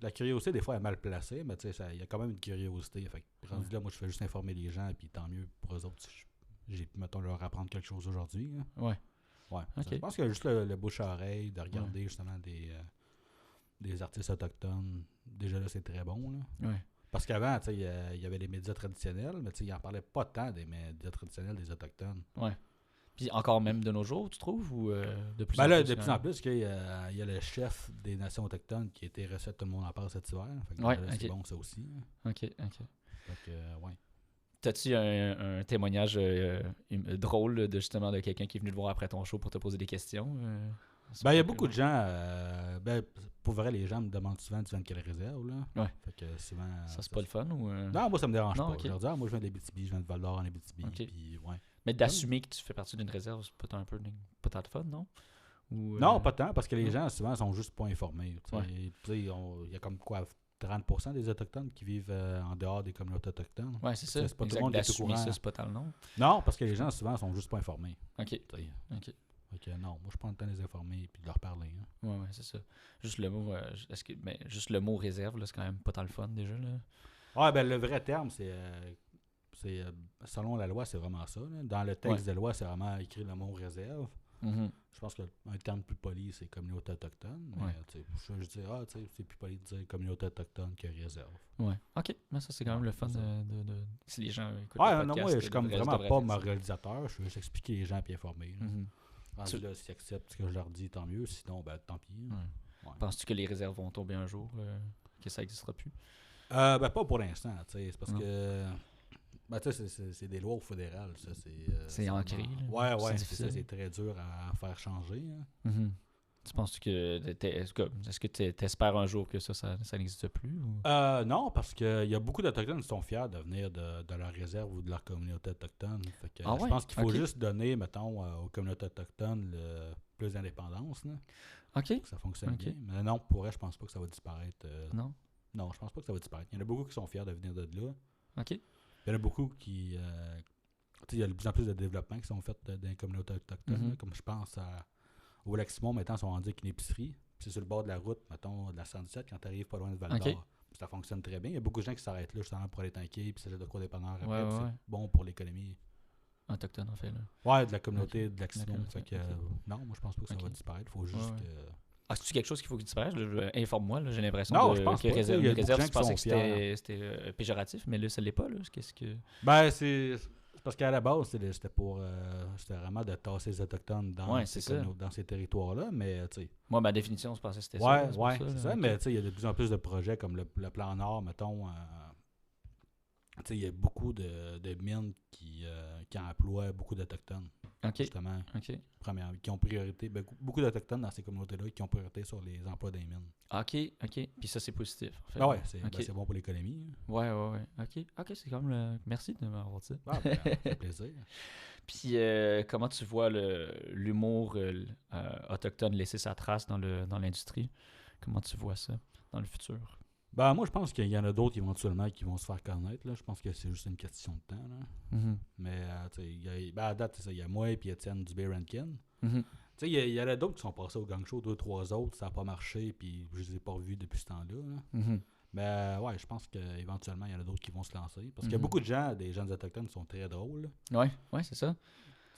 la curiosité, des fois, est mal placée, mais tu sais, il y a quand même une curiosité. Fait que, rendu là, moi, je fais juste informer les gens, puis tant mieux pour eux autres. J'ai pu, mettons, leur apprendre quelque chose aujourd'hui. Hein. Ouais. Je pense qu'il y a juste le bouche à oreille, de regarder justement des artistes autochtones. Déjà là, c'est très bon, là. Parce qu'avant, tu sais, il y avait les médias traditionnels, mais tu sais, ils n'en parlaient pas tant des médias traditionnels des Autochtones. Ouais. Puis encore même de nos jours, tu trouves, ou de plus Ben en là, plus? de quand plus en même? plus, il y a le chef des Nations autochtones qui a été reçu, tout le monde en parle cet hiver. Fait que Ouais, là, c'est ok. bon, ça aussi. Hein. Ok, ok. Fait que, ouais. T'as-tu un témoignage drôle de justement de quelqu'un qui est venu te voir après ton show pour te poser des questions? Ben, il y a beaucoup de gens, ben, pour vrai, les gens me demandent souvent, tu viens de quelle réserve, là? Ouais. Fait que souvent... Ça, c'est pas le fun ou. Non, moi, ça me dérange Non, pas. ok. Je leur dis, moi, je viens d'Abitibi, je viens de Val-d'Or en Abitibi, Ok. puis ouais. Mais d'assumer que tu fais partie d'une réserve, c'est pas un peu pas tant de fun, non? Ou, Non, pas tant, parce que les non. gens, souvent, sont juste pas informés. Tu sais. Ouais. Tu sais, il y a comme quoi, 30% des Autochtones qui vivent en dehors des communautés autochtones. Ouais, c'est ça. C'est pas tout le Exact, monde qui est au d'assumer courant. ça, c'est pas tant le nom. Non, parce que les gens, souvent, sont juste pas informés. Ok. Tu sais. Ok. Fait que non, moi, je prends le temps de les informer et de leur parler. Hein. Ouais, c'est ça. Juste le mot, juste le mot réserve, là, c'est quand même pas tant le fun déjà, là. Ouais, ben, le vrai terme, selon la loi, c'est vraiment ça. Là. Dans le texte de loi, c'est vraiment écrit le mot réserve. Mhm. Je pense qu'un terme plus poli, c'est communauté autochtone. Mais Ouais. je dis, c'est plus poli de dire communauté autochtone que réserve. Ouais. Ok. Mais ça, c'est quand même le fun c'est ça. si les gens écoutent Ouais, le non, podcast, moi, je suis comme vraiment devraient pas dire ça. moralisateur. Je veux juste expliquer les gens et informer. Là. Mhm. Rendu là, s'ils acceptent ce que je leur dis, tant mieux. Sinon, ben, tant pis. Ouais. Ouais. Penses-tu que les réserves vont tomber un jour, que ça n'existera plus? Ben, pas pour l'instant. C'est parce Non. que. Ben, tu sais, c'est des lois fédérales. Ça, C'est ancré, vraiment- là. Ouais, C'est c'est difficile. ça. C'est très dur à faire changer. Hein. Mhm. Tu penses que est-ce que t'espères un jour que ça n'existe plus? Ou? Non, parce qu'il y a beaucoup d'Autochtones qui sont fiers de venir de leur réserve ou de leur communauté autochtone. Fait que, Ah je ouais? pense qu'il faut Ok. juste donner, mettons, aux communautés autochtones plus d'indépendance. Là, Ok. pour que ça fonctionne Ok. bien. Mais non, pour vrai, je pense pas que ça va disparaître. Non? Non, je pense pas que ça va disparaître. Il y en a beaucoup qui sont fiers de venir de là. Ok. Il y en a beaucoup qui. Tu sais, il y a de plus en plus de développements qui sont faits dans les communautés autochtones. Mhm. Là, comme je pense au Lac-Simon, maintenant, ils sont rendus avec une épicerie. Puis c'est sur le bord de la route, mettons, de la 117, quand tu arrives pas loin de Val-d'Or. Ok. Puis ça fonctionne très bien. Il y a beaucoup de gens qui s'arrêtent là justement pour aller tanker, puis c'est de quoi dépanneur après. Ouais, puis ouais. c'est bon pour l'économie. Autochtone, en fait, là. Ouais, de la communauté de Lac-Simon. La communauté, Fait que, ok. non, moi, je pense pas que ça Ok. va disparaître. Il faut juste Ouais, ouais. que. Ah, c'est-tu quelque chose qu'il faut qu'il disparaisse? Informe-moi, là, j'ai l'impression Non, je pense que pas, réserve, il y a une beaucoup de réserve, gens tu qui pensais sont que c'était péjoratif, mais là, ça l'est pas, là. Qu'est-ce que... Ben, c'est parce qu'à la base, c'était pour. C'était vraiment de tasser les Autochtones Ouais, c'est ça. dans ces territoires-là. Mais, tu sais. Moi, ma définition, je pensais que c'était ça. Ouais, là, pour ouais, ça, c'est là. ça. Ok. Mais, tu sais, il y a de plus en plus de projets comme le plan Nord, mettons. Tu sais, il y a beaucoup de mines qui emploient beaucoup d'Autochtones. Ok. Justement, Ok. qui ont priorité. Beaucoup d'Autochtones dans ces communautés-là qui ont priorité sur les emplois des mines. Ok. Ok. Puis ça, c'est positif. En fait. Ah ouais, c'est Ok. ben, c'est bon pour l'économie. Hein. Ouais. Ok. Ok, c'est comme le... Merci de m'avoir dit ça. Ah, ben, ça fait plaisir. Puis comment tu vois l'humour autochtone laisser sa trace dans l'industrie? Comment tu vois ça dans le futur? Ben, moi, je pense qu'il y en a d'autres éventuellement qui vont se faire connaître. Là. Je pense que c'est juste une question de temps. Là. Mhm. Mais, tu sais, à date, c'est ça, il y a moi et Étienne Dubé-Rankin. Mhm. Tu sais, il y en a d'autres qui sont passés au gang show, 2-3 autres, ça n'a pas marché, puis je les ai pas revus depuis ce temps-là. Là. Mhm. Mais, ouais, je pense qu'éventuellement, il y en a d'autres qui vont se lancer. Parce qu'il y a Mhm. beaucoup de gens, des jeunes autochtones, qui sont très drôles. Ouais, c'est ça.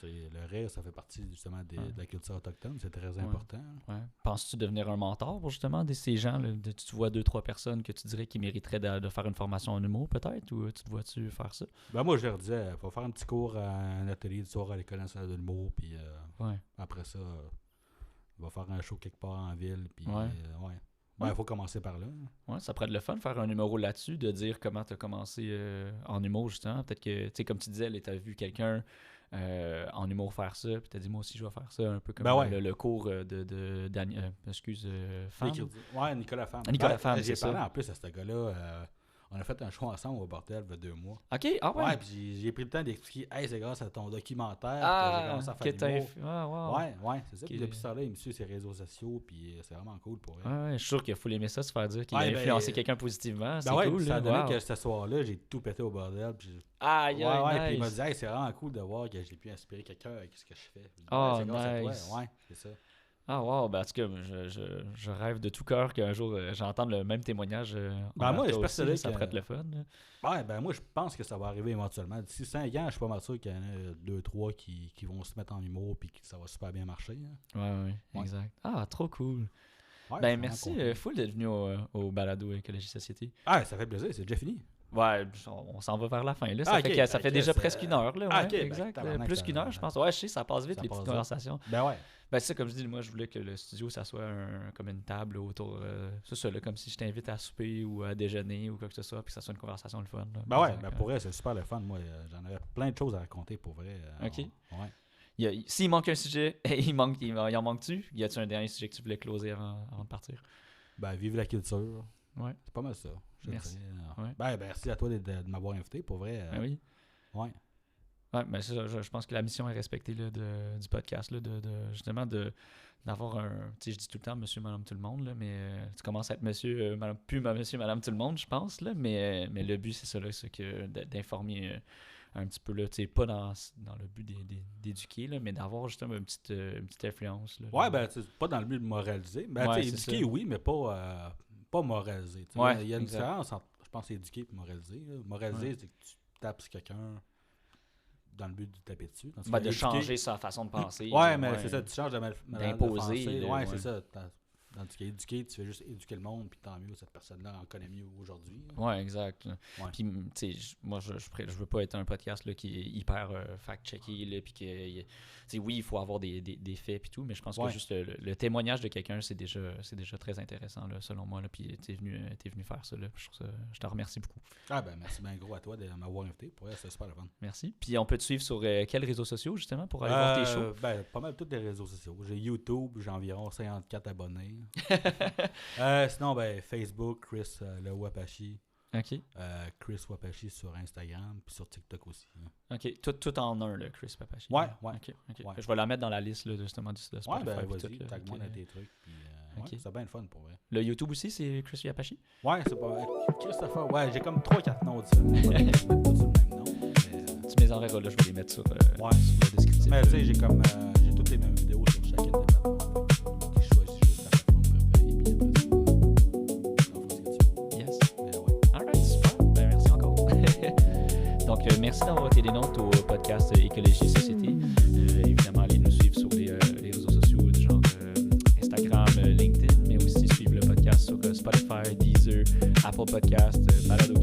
Tu sais, le rire, ça fait partie justement de la culture autochtone, c'est très Ouais. important. Ouais. Penses-tu devenir un mentor pour justement ces gens? Là, tu vois 2-3 personnes que tu dirais qui mériteraient de faire une formation en humour peut-être? Ou tu te vois-tu faire ça? Ben, moi, je leur disais, il faut faire un petit cours, un atelier du soir à l'École nationale de l'humour, puis Ouais. après ça, on va faire un show quelque part en ville, puis Ouais. ouais. Ben, il faut commencer par là. Ouais, ça pourrait être le fun de faire un numéro là-dessus, de dire comment tu as commencé en humour, justement. Peut-être que, tu sais, comme tu disais, tu as vu quelqu'un en humour faire ça, puis tu as dit, moi aussi, je vais faire ça, un peu comme Ben ouais. le cours de Femme. Ouais, Nicolas Femme. Nicolas Femme, J'ai c'est parlé ça. en plus à ce gars-là. On a fait un show ensemble au bordel il y a 2 mois. Ok, ah ouais. Ouais, puis j'ai pris le temps d'expliquer, hey, c'est grâce à ton documentaire que j'ai Ah, commencé à que faire de l'humour. wow. Ouais, c'est ça. Puis Ok. depuis ça, là, il me suit sur ses réseaux sociaux, puis c'est vraiment cool pour elle. Ouais, je suis sûr qu'il faut aimer ça, se faire dire qu'il Ouais, a ben, influencé quelqu'un positivement. C'est Ben ouais, cool, puis ça a là. donné Wow. que ce soir-là, j'ai tout pété au bordel. Puis Aïe, aïe, puis il m'a nice. dit, hey, c'est vraiment cool de voir que j'ai pu inspirer quelqu'un avec ce que je fais. J'ai dit, Oh, c'est grâce à toi. nice. Ouais, c'est ça. Ah, wow, ben, en tout cas, je rêve de tout cœur qu'un jour j'entende le même témoignage Ben, moi, je suis aussi, persuadé là, ça que- pourrait être le fun. Là. Ouais, ben moi, je pense que ça va arriver éventuellement. D'ici 5 ans, je suis pas mal sûr qu'il y en a 2-3 qui vont se mettre en humour puis que ça va super bien marcher. Hein. Ouais, Ouais. exact. Ah, trop cool. Ouais, Ben c'est merci vraiment full d'être venu au Balado Écologie Société. Ah, ça fait plaisir, c'est déjà fini. Ouais, on s'en va vers la fin. Là. Ça Ah, fait, ok, que, ça ben, fait déjà Chris, presque une heure. Là, ah, ouais, ok, ben, exact. tabarnak, Plus qu'une heure, je pense. Ouais, je sais, ça passe vite, ça les passe petites vite. conversations. Ben ouais. Ben, c'est ça, comme je dis, moi, je voulais que le studio, ça soit comme une table autour. C'est ça, là, comme si je t'invite à souper ou à déjeuner ou quoi que ce soit, puis que ça soit une conversation le fun. Là. Ben ouais, Exact. ben pour vrai, c'est super le fun. Moi, j'en avais plein de choses à raconter pour vrai. Ok. Ouais. S'il manque un sujet, il en manque-tu? Y a-tu un dernier sujet que tu voulais closer avant de partir? Ben, vive la culture. Ouais. C'est pas mal ça. Merci. Ouais. Ouais. Ben, merci à toi de m'avoir invité, pour vrai. Ben oui. Ouais. Ouais, mais c'est ça, je pense que la mission est respectée là, du podcast, là, justement d'avoir un. Tu sais, je dis tout le temps monsieur, madame, tout le monde, là, mais tu commences à être monsieur, madame, plus monsieur, madame, tout le monde, je pense, là, mais le but, c'est ça, là, c'est que d'informer un petit peu, là, tu sais, pas dans le but d'éduquer, là, mais d'avoir justement une petite influence. Là, Ouais, ben, c'est pas dans le but de moraliser. Ben, Ouais, tu sais, c'est éduquer, ça. oui, mais pas moraliser. Tu sais. Ouais, Il y a une exact. différence entre, je pense, éduquer et moraliser. Là. Moraliser, Ouais. c'est que tu tapes sur quelqu'un dans le but de taper dessus. Tandis Ben, que de éduquer- changer sa façon de penser. Ouais, mais c'est ça, tu changes de D'imposer, Ouais, là, c'est ouais. ça. Tandis qu'éduquer, tu fais juste éduquer le monde, puis tant mieux, cette personne-là en connaît mieux aujourd'hui. Ouais, exact. Là. Ouais. Puis, tu sais, moi, je veux pas être un podcast là, qui est hyper fact-checké, là, puis que, tu sais, oui, il faut avoir des faits puis tout, mais je pense que Ouais. juste le témoignage de quelqu'un, c'est déjà très intéressant, là, selon moi, là, puis t'es venu faire ça, là. Je te remercie beaucoup. Ah, ben, merci bien gros à toi de m'avoir invité. Pour vrai, c'est super le fun. Merci. Puis on peut te suivre sur quels réseaux sociaux, justement, pour aller voir tes shows? Ben, pas mal tous les réseaux sociaux. J'ai YouTube, j'ai environ 54 abonnés. Sinon, ben, Facebook, Chris le Wapashi. OK. Chris Wapashi sur Instagram, puis sur TikTok aussi. Hein. OK. Tout en un, là, Chris Papachi. Ouais, ouais. OK. Ouais. Je vais la mettre dans la liste, là, justement, de Spotify. Ouais, ben, puis vas-y, tout, là. tag-moi OK. dans tes trucs. Puis, Ok. ouais, c'est bien le fun pour vrai. Le YouTube aussi, c'est Chris Yapachi? Ouais, c'est pas. Christopher, ouais, j'ai comme 3-4 noms différents. Je vais pas tous le même nom. Mais, Tu me les enverras, là, je vais les mettre sur, ouais. sur le descriptif. Mais tu sais, j'ai comme. J'ai toutes les mêmes vidéos sur chacune des plateformes. Je choisis juste la plateforme préférée, puis après ça, j'envoie ce que tu veux. Yes. Mais ouais. Alright, super. Ben, merci encore. Donc, merci d'avoir été des nôtres au podcast Écologie Société. Évidemment, allez nous suivre sur les réseaux sociaux du genre Instagram, LinkedIn, mais aussi suivre le podcast sur Spotify, Deezer, Apple Podcast, Balado